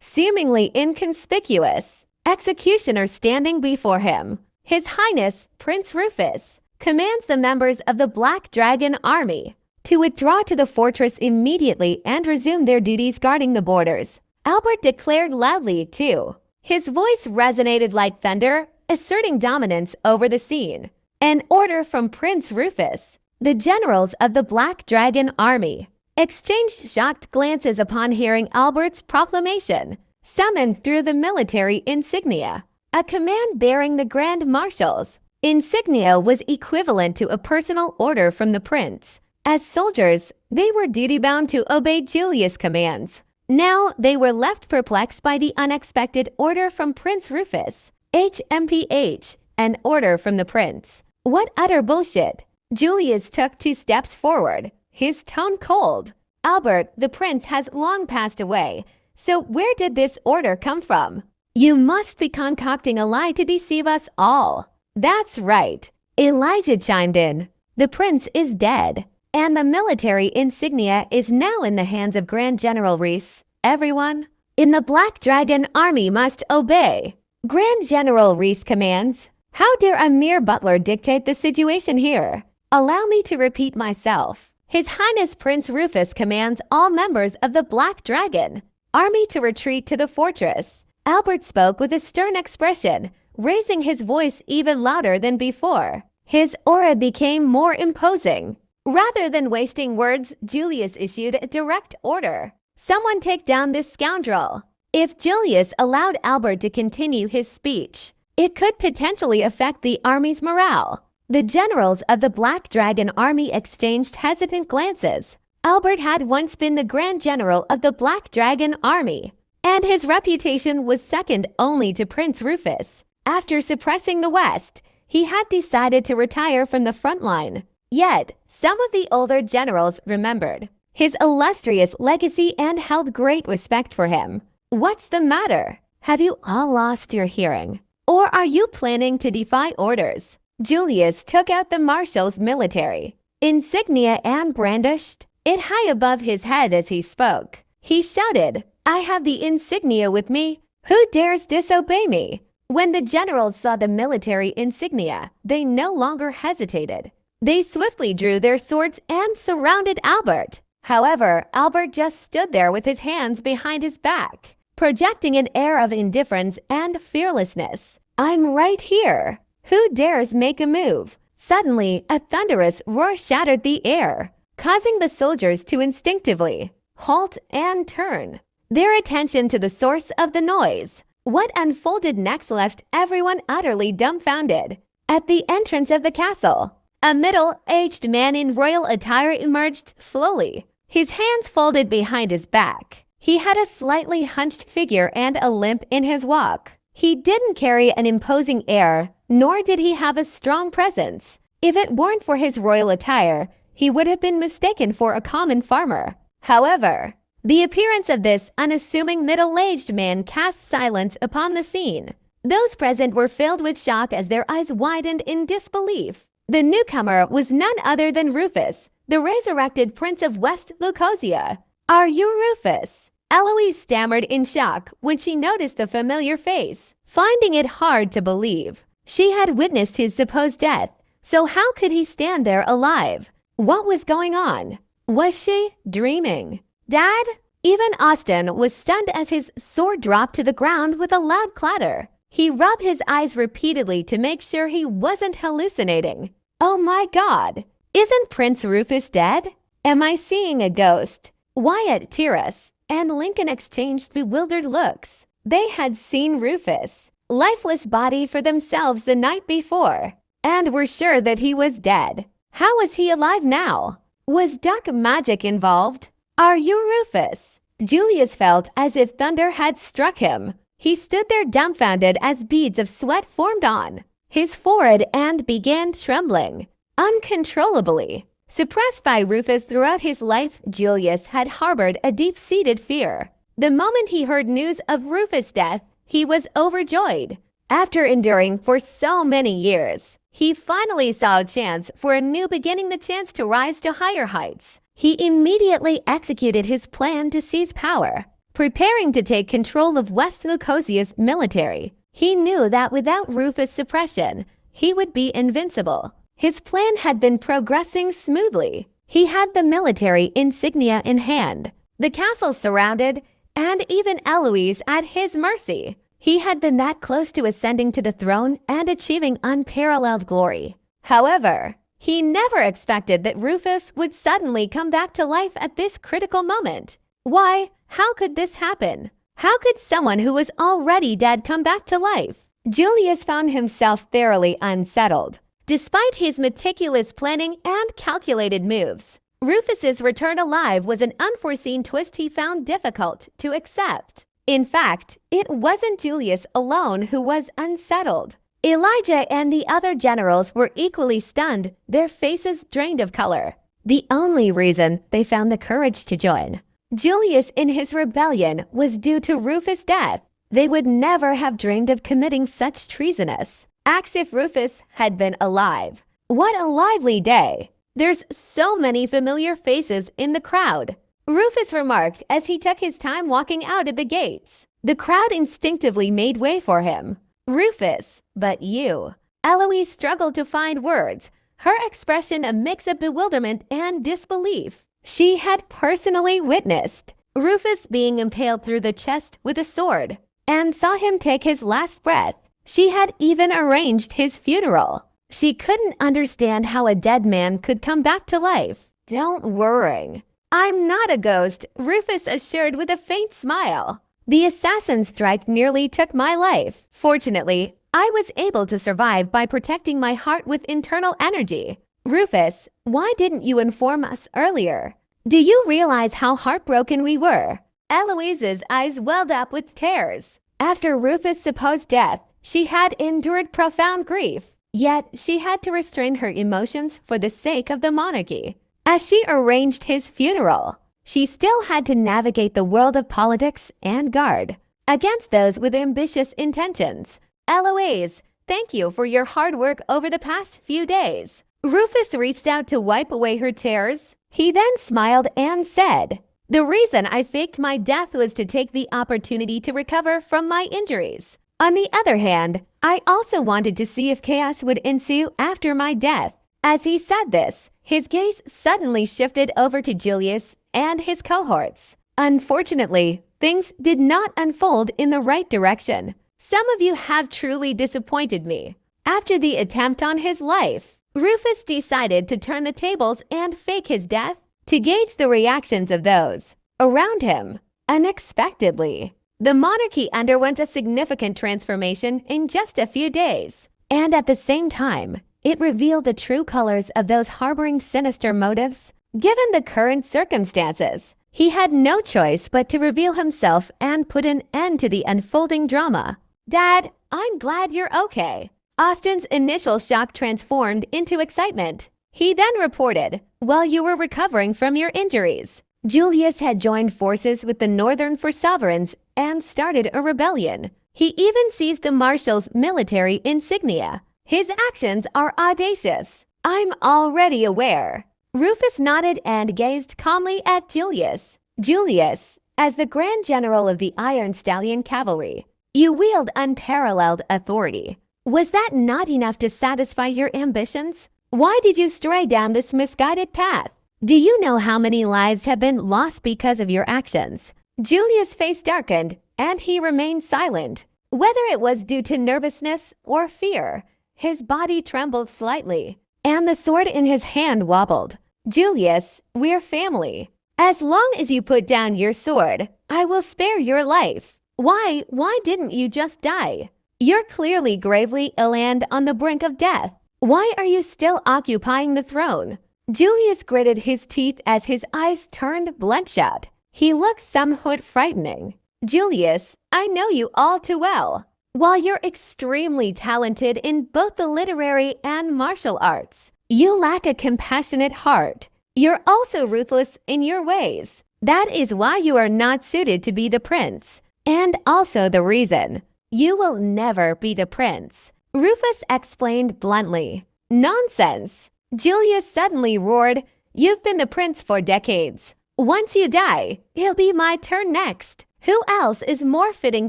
seemingly inconspicuous executioner standing before him. His Highness, Prince Rufus, commands the members of the Black Dragon Army to withdraw to the fortress immediately and resume their duties guarding the borders. Albert declared loudly, too. His voice resonated like thunder, asserting dominance over the scene. An order from Prince Rufus. The generals of the Black Dragon Army exchanged shocked glances upon hearing Albert's proclamation, summoned through the military insignia, a command bearing the Grand Marshal's insignia was equivalent to a personal order from the prince. As soldiers, they were duty-bound to obey Julius' commands. Now they were left perplexed by the unexpected order from Prince Rufus. HMPH, an order from the prince. What utter bullshit! Julius took 2 steps forward, his tone cold. Albert, the prince, has long passed away, so where did this order come from? You must be concocting a lie to deceive us all. That's right. Elijah chimed in. The prince is dead, and the military insignia is now in the hands of Grand General Reese. Everyone in the Black Dragon Army must obey Grand General Reese commands. How dare a mere butler dictate the situation here? Allow me to repeat myself. His Highness Prince Rufus commands all members of the Black Dragon Army to retreat to the fortress. Albert spoke with a stern expression, raising his voice even louder than before. His aura became more imposing. Rather than wasting words, Julius issued a direct order. Someone take down this scoundrel. If Julius allowed Albert to continue his speech, it could potentially affect the army's morale. The generals of the Black Dragon Army exchanged hesitant glances. Albert had once been the Grand General of the Black Dragon Army, and his reputation was second only to Prince Rufus. After suppressing the West, he had decided to retire from the front line. Yet, some of the older generals remembered his illustrious legacy and held great respect for him. What's the matter? Have you all lost your hearing? Or are you planning to defy orders? Julius took out the marshal's military insignia and brandished it high above his head as he spoke. He shouted, I have the insignia with me. Who dares disobey me? When the generals saw the military insignia, they no longer hesitated. They swiftly drew their swords and surrounded Albert. However, Albert just stood there with his hands behind his back, projecting an air of indifference and fearlessness. I'm right here. Who dares make a move? Suddenly, a thunderous roar shattered the air, causing the soldiers to instinctively halt and turn their attention to the source of the noise. What unfolded next left everyone utterly dumbfounded. At the entrance of the castle, a middle-aged man in royal attire emerged slowly, his hands folded behind his back. He had a slightly hunched figure and a limp in his walk. He didn't carry an imposing air, nor did he have a strong presence. If it weren't for his royal attire, he would have been mistaken for a common farmer. However, the appearance of this unassuming middle-aged man cast silence upon the scene. Those present were filled with shock as their eyes widened in disbelief. The newcomer was none other than Rufus, the resurrected Prince of West Lucosia. Are you Rufus? Eloise stammered in shock when she noticed the familiar face, finding it hard to believe. She had witnessed his supposed death, so how could he stand there alive? What was going on? Was she dreaming? Dad? Even Austin was stunned as his sword dropped to the ground with a loud clatter. He rubbed his eyes repeatedly to make sure he wasn't hallucinating. Oh my God! Isn't Prince Rufus dead? Am I seeing a ghost? Wyatt, Tyrus, and Lincoln exchanged bewildered looks. They had seen Rufus' lifeless body for themselves the night before, and were sure that he was dead. How was he alive now? Was dark magic involved? Are you Rufus? Julius felt as if thunder had struck him. He stood there dumbfounded as beads of sweat formed on his forehead and began trembling uncontrollably. Suppressed by Rufus throughout his life, Julius had harbored a deep-seated fear. The moment he heard news of Rufus' death, he was overjoyed. After enduring for so many years, he finally saw a chance for a new beginning, the chance to rise to higher heights. He immediately executed his plan to seize power, preparing to take control of West Lucosia's military. He knew that without Rufus' suppression, he would be invincible. His plan had been progressing smoothly. He had the military insignia in hand, the castle surrounded, and even Eloise at his mercy. He had been that close to ascending to the throne and achieving unparalleled glory. However, he never expected that Rufus would suddenly come back to life at this critical moment. Why? How could this happen? How could someone who was already dead come back to life? Julius found himself thoroughly unsettled. Despite his meticulous planning and calculated moves, Rufus's return alive was an unforeseen twist he found difficult to accept. In fact, it wasn't Julius alone who was unsettled. Elijah and the other generals were equally stunned, their faces drained of color. The only reason they found the courage to join Julius in his rebellion was due to Rufus' death. They would never have dreamed of committing such treasonous acts if Rufus had been alive. What a lively day! There's so many familiar faces in the crowd, Rufus remarked as he took his time walking out of the gates. The crowd instinctively made way for him. Rufus, but you. Eloise struggled to find words, her expression a mix of bewilderment and disbelief. She had personally witnessed Rufus being impaled through the chest with a sword and saw him take his last breath. She had even arranged his funeral. She couldn't understand how a dead man could come back to life. Don't worry. I'm not a ghost, Rufus assured with a faint smile. The assassin strike nearly took my life. Fortunately, I was able to survive by protecting my heart with internal energy. Rufus, why didn't you inform us earlier? Do you realize how heartbroken we were? Eloise's eyes welled up with tears. After Rufus' supposed death, she had endured profound grief. Yet she had to restrain her emotions for the sake of the monarchy. As she arranged his funeral, she still had to navigate the world of politics and guard against those with ambitious intentions. Eloise, thank you for your hard work over the past few days. Rufus reached out to wipe away her tears. He then smiled and said, "The reason I faked my death was to take the opportunity to recover from my injuries. On the other hand, I also wanted to see if chaos would ensue after my death." As he said this, his gaze suddenly shifted over to Julius and his cohorts. Unfortunately, things did not unfold in the right direction. Some of you have truly disappointed me. After the attempt on his life, Rufus decided to turn the tables and fake his death to gauge the reactions of those around him. Unexpectedly, the monarchy underwent a significant transformation in just a few days, and at the same time, it revealed the true colors of those harboring sinister motives. Given the current circumstances, he had no choice but to reveal himself and put an end to the unfolding drama. "Dad, I'm glad you're okay." Austin's initial shock transformed into excitement. He then reported, "While you were recovering from your injuries, Julius had joined forces with the Northern for Sovereigns and started a rebellion. He even seized the Marshal's military insignia. His actions are audacious. I'm already aware." Rufus nodded and gazed calmly at Julius. "Julius, as the Grand General of the Iron Stallion Cavalry, you wield unparalleled authority. Was that not enough to satisfy your ambitions? Why did you stray down this misguided path? Do you know how many lives have been lost because of your actions?" Julius' face darkened, and he remained silent. Whether it was due to nervousness or fear, his body trembled slightly, and the sword in his hand wobbled. "Julius, we're family. As long as you put down your sword, I will spare your life. Why didn't you just die? You're clearly gravely ill and on the brink of death. Why are you still occupying the throne?" Julius gritted his teeth as his eyes turned bloodshot. He looked somewhat frightening. "Julius, I know you all too well. While you're extremely talented in both the literary and martial arts, you lack a compassionate heart. You're also ruthless in your ways. That is why you are not suited to be the prince, and also the reason You will never be the prince, Rufus explained bluntly. Nonsense! Julius suddenly roared. You've been the prince for decades. Once you die, it'll be my turn next. Who else is more fitting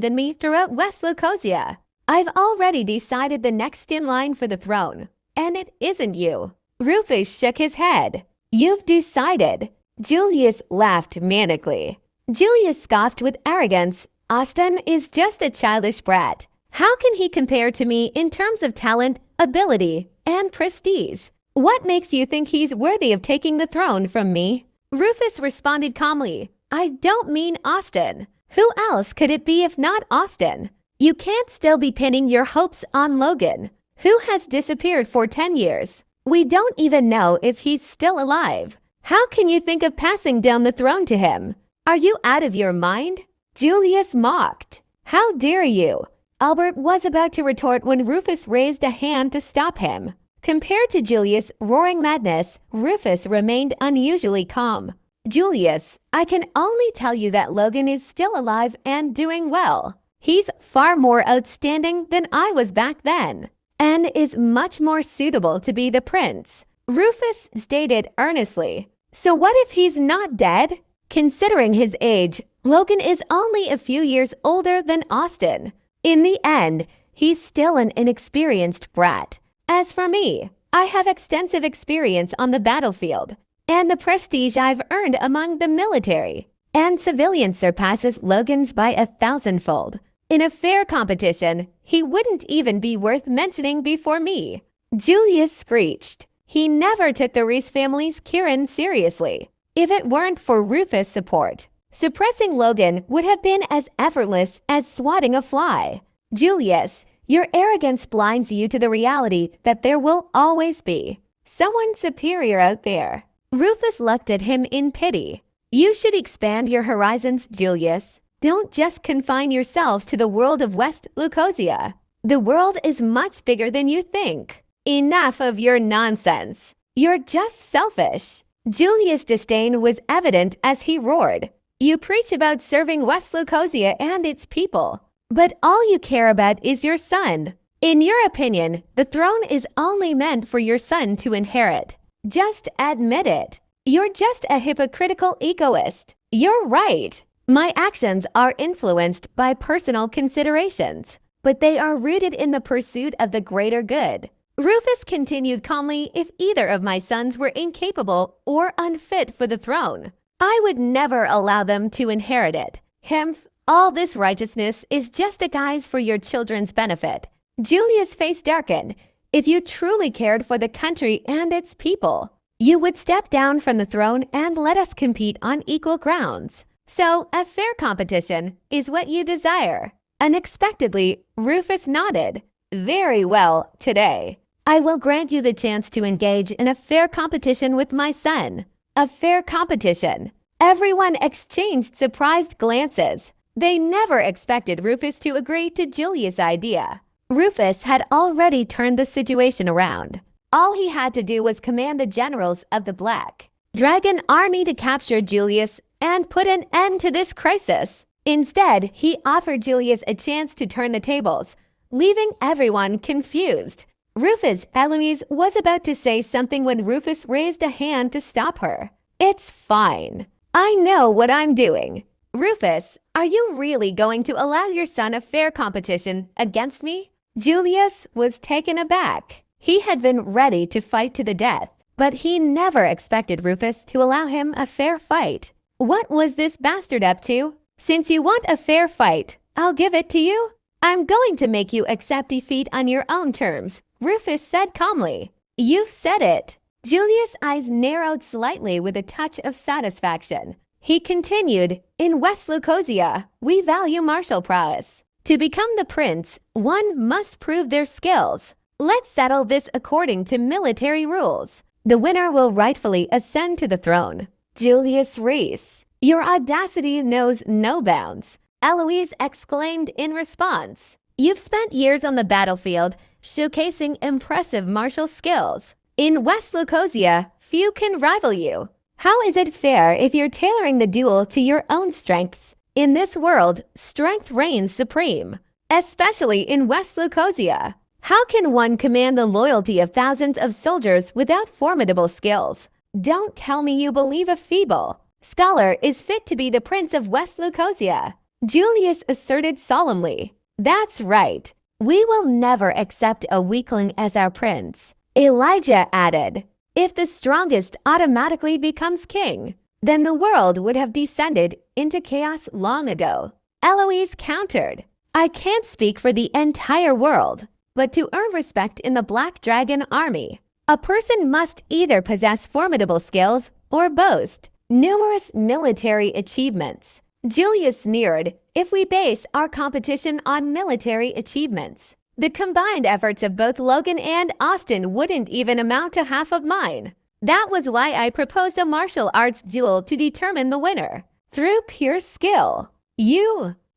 than me throughout West Lucosia? I've already decided the next in line for the throne, and it isn't you. Rufus shook his head. You've decided. Julius laughed manically. Julius scoffed with arrogance. Austin is just a childish brat. How can he compare to me in terms of talent, ability, and prestige? What makes you think he's worthy of taking the throne from me? Rufus responded calmly. I don't mean Austin. Who else could it be if not Austin? You can't still be pinning your hopes on Logan, who has disappeared for 10 years. We don't even know if he's still alive. How can you think of passing down the throne to him? Are you out of your mind? Julius mocked. How dare you? Albert was about to retort when Rufus raised a hand to stop him. Compared to Julius' roaring madness, Rufus remained unusually calm. Julius, I can only tell you that Logan is still alive and doing well. He's far more outstanding than I was back then, and is much more suitable to be the prince, Rufus stated earnestly. So what if he's not dead? Considering his age, Logan is only a few years older than Austin. In the end, he's still an inexperienced brat. As for me, I have extensive experience on the battlefield, and the prestige I've earned among the military and civilians surpasses Logan's by 1,000-fold. In a fair competition, he wouldn't even be worth mentioning before me. Julius screeched. He never took the Reese family's Kieran seriously. If it weren't for Rufus' support, suppressing Logan would have been as effortless as swatting a fly. Julius, your arrogance blinds you to the reality that there will always be someone superior out there. Rufus looked at him in pity. You should expand your horizons, Julius. Don't just confine yourself to the world of West Lucosia. The world is much bigger than you think. Enough of your nonsense. You're just selfish. Julius' disdain was evident as he roared. You preach about serving West Lucosia and its people, but all you care about is your son. In your opinion, the throne is only meant for your son to inherit. Just admit it. You're just a hypocritical egoist. You're right. My actions are influenced by personal considerations, but they are rooted in the pursuit of the greater good. Rufus continued calmly. If either of my sons were incapable or unfit for the throne, I would never allow them to inherit it. Hemph, all this righteousness is just a guise for your children's benefit. Julius' face darkened. If you truly cared for the country and its people, you would step down from the throne and let us compete on equal grounds. So, a fair competition is what you desire. Unexpectedly, Rufus nodded. Very well, today. I will grant you the chance to engage in a fair competition with my son. A fair competition. Everyone exchanged surprised glances. They never expected Rufus to agree to Julius' idea. Rufus had already turned the situation around. All he had to do was command the generals of the Black Dragon Army to capture Julius and put an end to this crisis. Instead, he offered Julius a chance to turn the tables, leaving everyone confused. Eloise was about to say something when Rufus raised a hand to stop her. It's fine. I know what I'm doing. Rufus, are you really going to allow your son a fair competition against me? Julius was taken aback. He had been ready to fight to the death, but he never expected Rufus to allow him a fair fight. What was this bastard up to? Since you want a fair fight, I'll give it to you. I'm going to make you accept defeat on your own terms, Rufus said calmly. You've said it. Julius' eyes narrowed slightly with a touch of satisfaction. He continued, in West Lucosia, we value martial prowess. To become the prince, one must prove their skills. Let's settle this according to military rules. The winner will rightfully ascend to the throne. Julius Reese, your audacity knows no bounds, Eloise exclaimed in response. You've spent years on the battlefield, showcasing impressive martial skills. In West Lucosia, few can rival you. How is it fair if you're tailoring the duel to your own strengths? In this world, strength reigns supreme. especially in West Lucosia. How can one command the loyalty of thousands of soldiers without formidable skills? Don't tell me you believe a feeble scholar is fit to be the prince of West Lucosia, Julius asserted solemnly. That's right. We will never accept a weakling as our prince, Elijah added. If the strongest automatically becomes king, then the world would have descended into chaos long ago. Eloise countered. I can't speak for the entire world, but to earn respect in the Black Dragon Army, a person must either possess formidable skills or boast numerous military achievements. Julius sneered. If we base our competition on military achievements, the combined efforts of both Logan and Austin wouldn't even amount to half of mine. That was why I proposed a martial arts duel to determine the winner, through pure skill.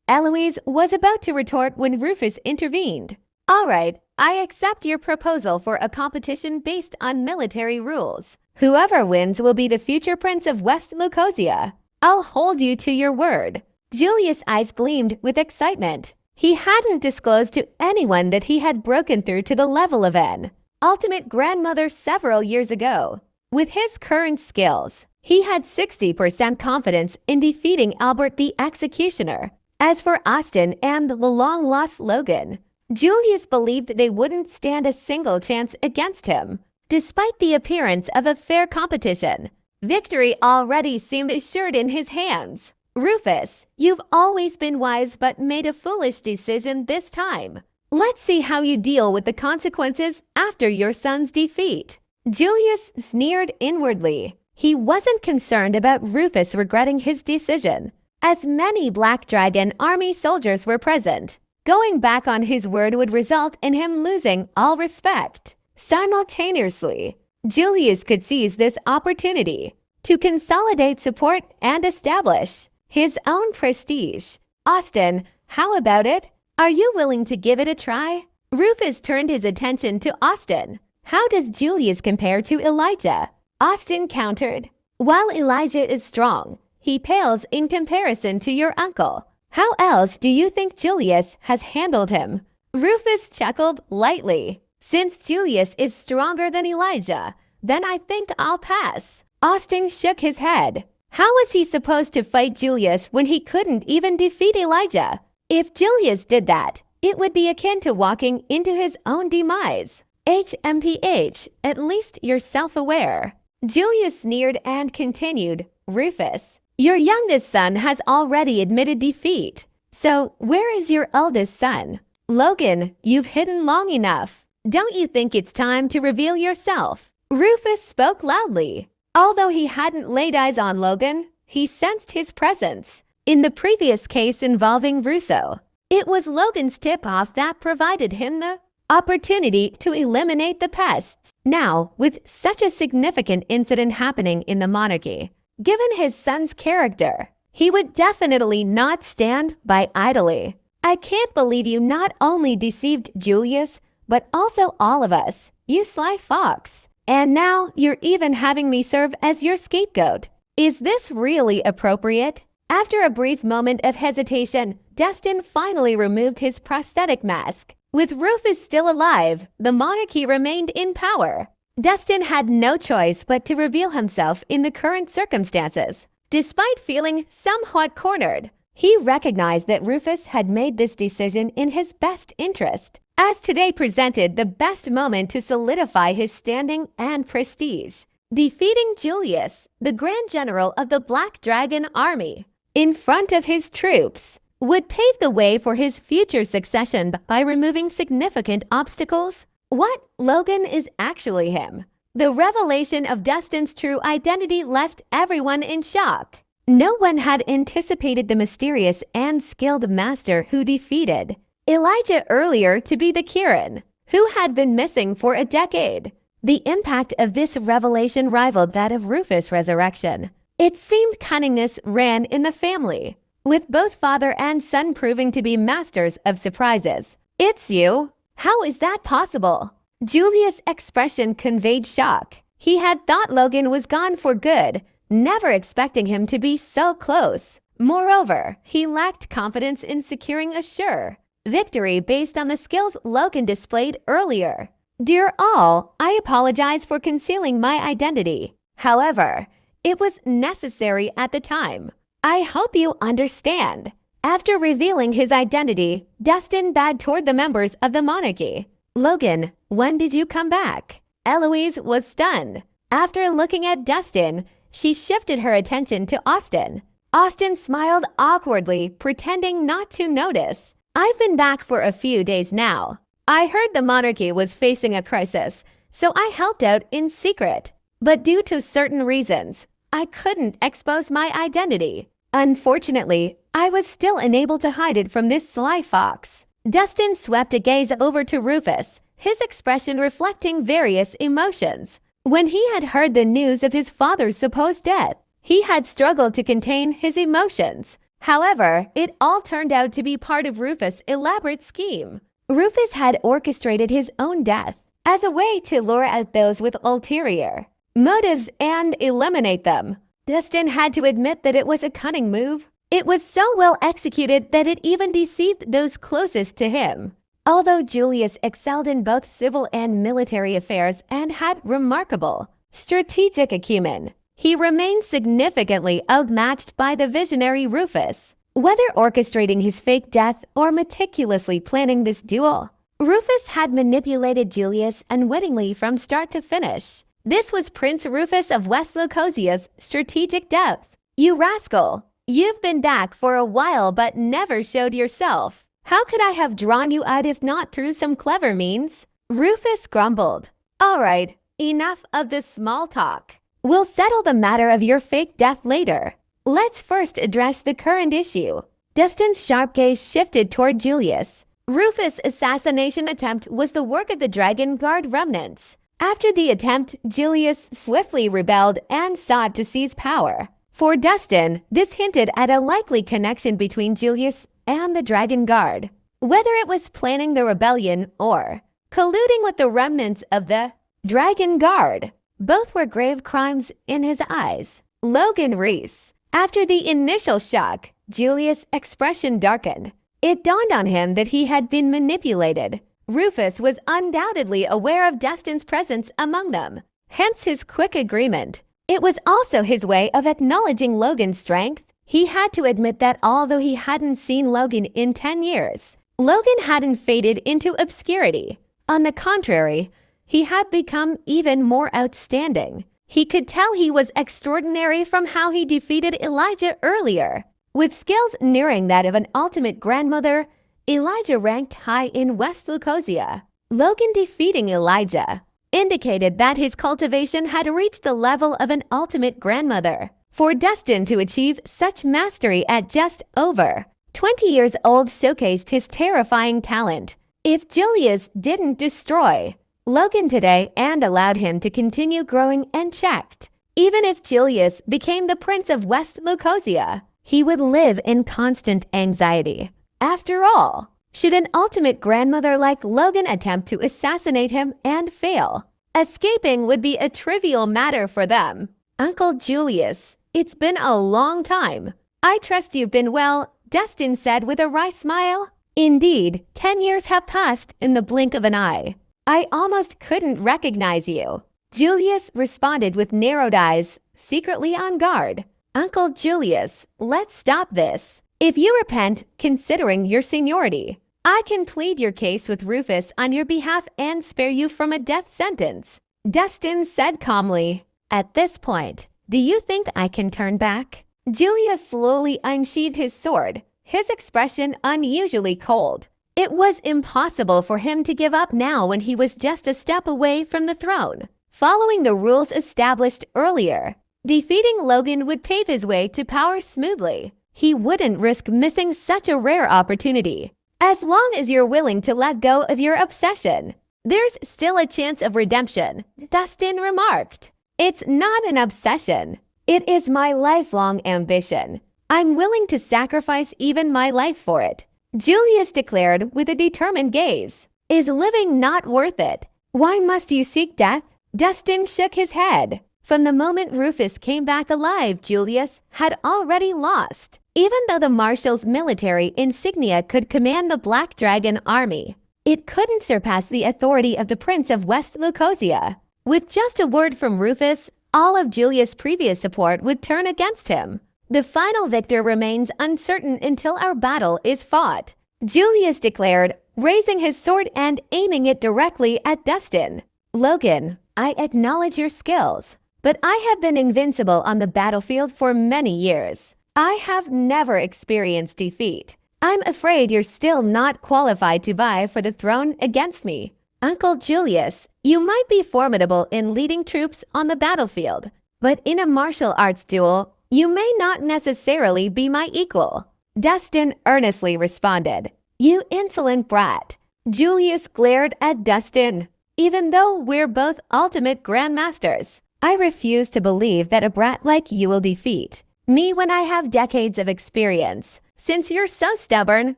Eloise was about to retort when Rufus intervened. All right, I accept your proposal for a competition based on military rules. Whoever wins will be the future prince of West Lucosia. I'll hold you to your word. Julius' eyes gleamed with excitement. He hadn't disclosed to anyone that he had broken through to the level of an ultimate grandmother several years ago. With his current skills, he had 60% confidence in defeating Albert the Executioner. As for Austin and the long-lost Logan, Julius believed they wouldn't stand a single chance against him. Despite the appearance of a fair competition, victory already seemed assured in his hands. Rufus, you've always been wise but made a foolish decision this time. Let's see how you deal with the consequences after your son's defeat. Julius sneered inwardly. He wasn't concerned about Rufus regretting his decision, as many Black Dragon Army soldiers were present. Going back on his word would result in him losing all respect. Simultaneously, Julius could seize this opportunity to consolidate support and establish his own prestige. Austin, how about it? Are you willing to give it a try? Rufus turned his attention to Austin. How does Julius compare to Elijah? Austin countered. While Elijah is strong, he pales in comparison to your uncle. How else do you think Julius has handled him? Rufus chuckled lightly. Since Julius is stronger than Elijah, then I think I'll pass. Austin shook his head. How was he supposed to fight Julius when he couldn't even defeat Elijah? If Julius did that, it would be akin to walking into his own demise. HMPH, at least you're self-aware. Julius sneered and continued, Rufus, your youngest son has already admitted defeat. So where is your eldest son? Logan, you've hidden long enough. Don't you think it's time to reveal yourself? Rufus spoke loudly. Although he hadn't laid eyes on Logan, he sensed his presence. In the previous case involving Russo, it was Logan's tip-off that provided him the opportunity to eliminate the pests. Now, with such a significant incident happening in the monarchy, given his son's character, he would definitely not stand by idly. I can't believe you not only deceived Julius, but also all of us, you sly fox. And now you're even having me serve as your scapegoat. Is this really appropriate? After a brief moment of hesitation, Destin finally removed his prosthetic mask. With Rufus still alive, the monarchy remained in power. Destin had no choice but to reveal himself in the current circumstances. Despite feeling somewhat cornered, he recognized that Rufus had made this decision in his best interest, as today presented the best moment to solidify his standing and prestige. Defeating Julius, the Grand General of the Black Dragon Army, in front of his troops, would pave the way for his future succession by removing significant obstacles. What Logan is actually him. The revelation of Destin's true identity left everyone in shock. No one had anticipated the mysterious and skilled master who defeated Elijah earlier to be the Kirin, who had been missing for a decade. The impact of this revelation rivaled that of Rufus' resurrection. It seemed cunningness ran in the family, with both father and son proving to be masters of surprises. It's you. How is that possible? Julius' expression conveyed shock. He had thought Logan was gone for good, never expecting him to be so close. Moreover, he lacked confidence in securing a sure victory based on the skills Logan displayed earlier. Dear all, I apologize for concealing my identity. However, it was necessary at the time. I hope you understand. After revealing his identity, Dustin bowed toward the members of the monarchy. Logan, when did you come back? Eloise was stunned. After looking at Dustin, she shifted her attention to Austin. Austin smiled awkwardly, pretending not to notice. I've been back for a few days now. I heard the monarchy was facing a crisis, so I helped out in secret. But due to certain reasons, I couldn't expose my identity. Unfortunately, I was still unable to hide it from this sly fox. Dustin swept a gaze over to Rufus, his expression reflecting various emotions. When he had heard the news of his father's supposed death, he had struggled to contain his emotions. However, it all turned out to be part of Rufus' elaborate scheme. Rufus had orchestrated his own death as a way to lure out those with ulterior motives and eliminate them. Dustin had to admit that it was a cunning move. It was so well executed that it even deceived those closest to him. Although Julius excelled in both civil and military affairs and had remarkable strategic acumen, he remained significantly outmatched by the visionary Rufus. Whether orchestrating his fake death or meticulously planning this duel, Rufus had manipulated Julius unwittingly from start to finish. This was Prince Rufus of West Lucosia's strategic depth. You rascal! You've been back for a while but never showed yourself. How could I have drawn you out if not through some clever means? Rufus grumbled. All right, enough of this small talk. We'll settle the matter of your fake death later. Let's first address the current issue. Dustin's sharp gaze shifted toward Julius. Rufus' assassination attempt was the work of the Dragon Guard remnants. After the attempt, Julius swiftly rebelled and sought to seize power. For Dustin, this hinted at a likely connection between Julius and the Dragon Guard. Whether it was planning the rebellion or colluding with the remnants of the Dragon Guard, both were grave crimes in his eyes. Logan Reese. After the initial shock, Julius' expression darkened. It dawned on him that he had been manipulated. Rufus was undoubtedly aware of Dustin's presence among them, hence his quick agreement. It was also his way of acknowledging Logan's strength. He had to admit that although he hadn't seen Logan in 10 years, Logan hadn't faded into obscurity. On the contrary, he had become even more outstanding. He could tell he was extraordinary from how he defeated Elijah earlier. With skills nearing that of an ultimate grandmother, Elijah ranked high in West Lucosia. Logan defeating Elijah indicated that his cultivation had reached the level of an ultimate grandmother. For Dustin to achieve such mastery at just over 20 years old showcased his terrifying talent. If Julius didn't destroy Logan today and allowed him to continue growing unchecked, even if Julius became the Prince of West Lucosia, he would live in constant anxiety. After all, should an ultimate grandmother like Logan attempt to assassinate him and fail, escaping would be a trivial matter for them. Uncle Julius, it's been a long time. I trust you've been well, Dustin said with a wry smile. Indeed, 10 years have passed in the blink of an eye. I almost couldn't recognize you. Julius responded with narrowed eyes, secretly on guard. Uncle Julius, let's stop this. If you repent, considering your seniority, I can plead your case with Rufus on your behalf and spare you from a death sentence. Dustin said calmly. At this point, do you think I can turn back? Julius slowly unsheathed his sword, his expression unusually cold. It was impossible for him to give up now when he was just a step away from the throne. Following the rules established earlier, defeating Logan would pave his way to power smoothly. He wouldn't risk missing such a rare opportunity. As long as you're willing to let go of your obsession, there's still a chance of redemption, Dustin remarked. It's not an obsession. It is my lifelong ambition. I'm willing to sacrifice even my life for it, Julius declared with a determined gaze. Is living not worth it? Why must you seek death? Dustin shook his head. From the moment Rufus came back alive, Julius had already lost. Even though the Marshal's military insignia could command the Black Dragon army, it couldn't surpass the authority of the Prince of West Lucosia. With just a word from Rufus, all of Julius' previous support would turn against him. The final victor remains uncertain until our battle is fought, Julius declared, raising his sword and aiming it directly at Destin. Logan, I acknowledge your skills, but I have been invincible on the battlefield for many years. I have never experienced defeat. I'm afraid you're still not qualified to vie for the throne against me. Uncle Julius, you might be formidable in leading troops on the battlefield, but in a martial arts duel, you may not necessarily be my equal. Destin earnestly responded, You insolent brat. Julius glared at Destin. Even though we're both ultimate grandmasters, I refuse to believe that a brat like you will defeat me when I have decades of experience. Since you're so stubborn,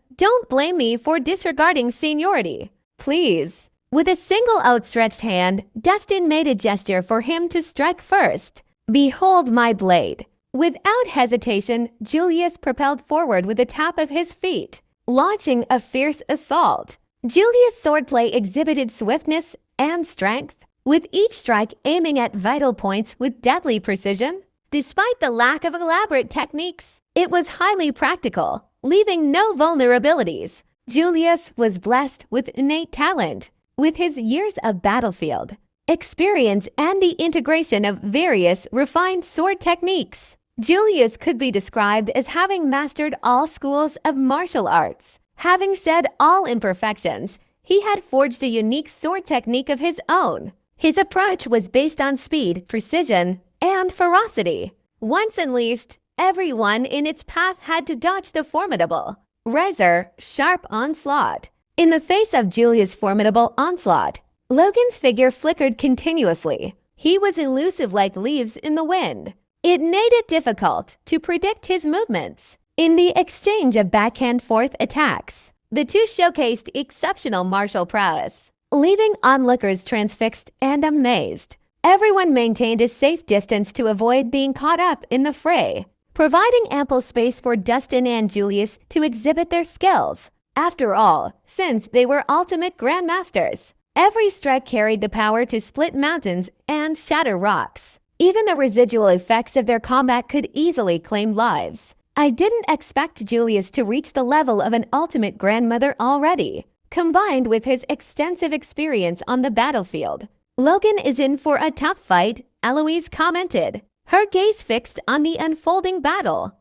don't blame me for disregarding seniority. Please. With a single outstretched hand, Destin made a gesture for him to strike first. Behold my blade. Without hesitation, Julius propelled forward with a tap of his feet, launching a fierce assault. Julius' swordplay exhibited swiftness and strength, with each strike aiming at vital points with deadly precision. Despite the lack of elaborate techniques, it was highly practical, leaving no vulnerabilities. Julius was blessed with innate talent. With his years of battlefield experience and the integration of various refined sword techniques, Julius could be described as having mastered all schools of martial arts. Having said all imperfections, he had forged a unique sword technique of his own. His approach was based on speed, precision, and ferocity. Once unleashed, everyone in its path had to dodge the formidable, razor sharp onslaught. In the face of Julius' formidable onslaught, Logan's figure flickered continuously. He was elusive like leaves in the wind. It made it difficult to predict his movements. In the exchange of back-and-forth attacks, the two showcased exceptional martial prowess, leaving onlookers transfixed and amazed. Everyone maintained a safe distance to avoid being caught up in the fray, providing ample space for Destin and Julius to exhibit their skills. After all, since they were ultimate grandmasters, every strike carried the power to split mountains and shatter rocks. Even the residual effects of their combat could easily claim lives. I didn't expect Julius to reach the level of an ultimate grandmother already. Combined with his extensive experience on the battlefield, Logan is in for a tough fight, Eloise commented, her gaze fixed on the unfolding battle.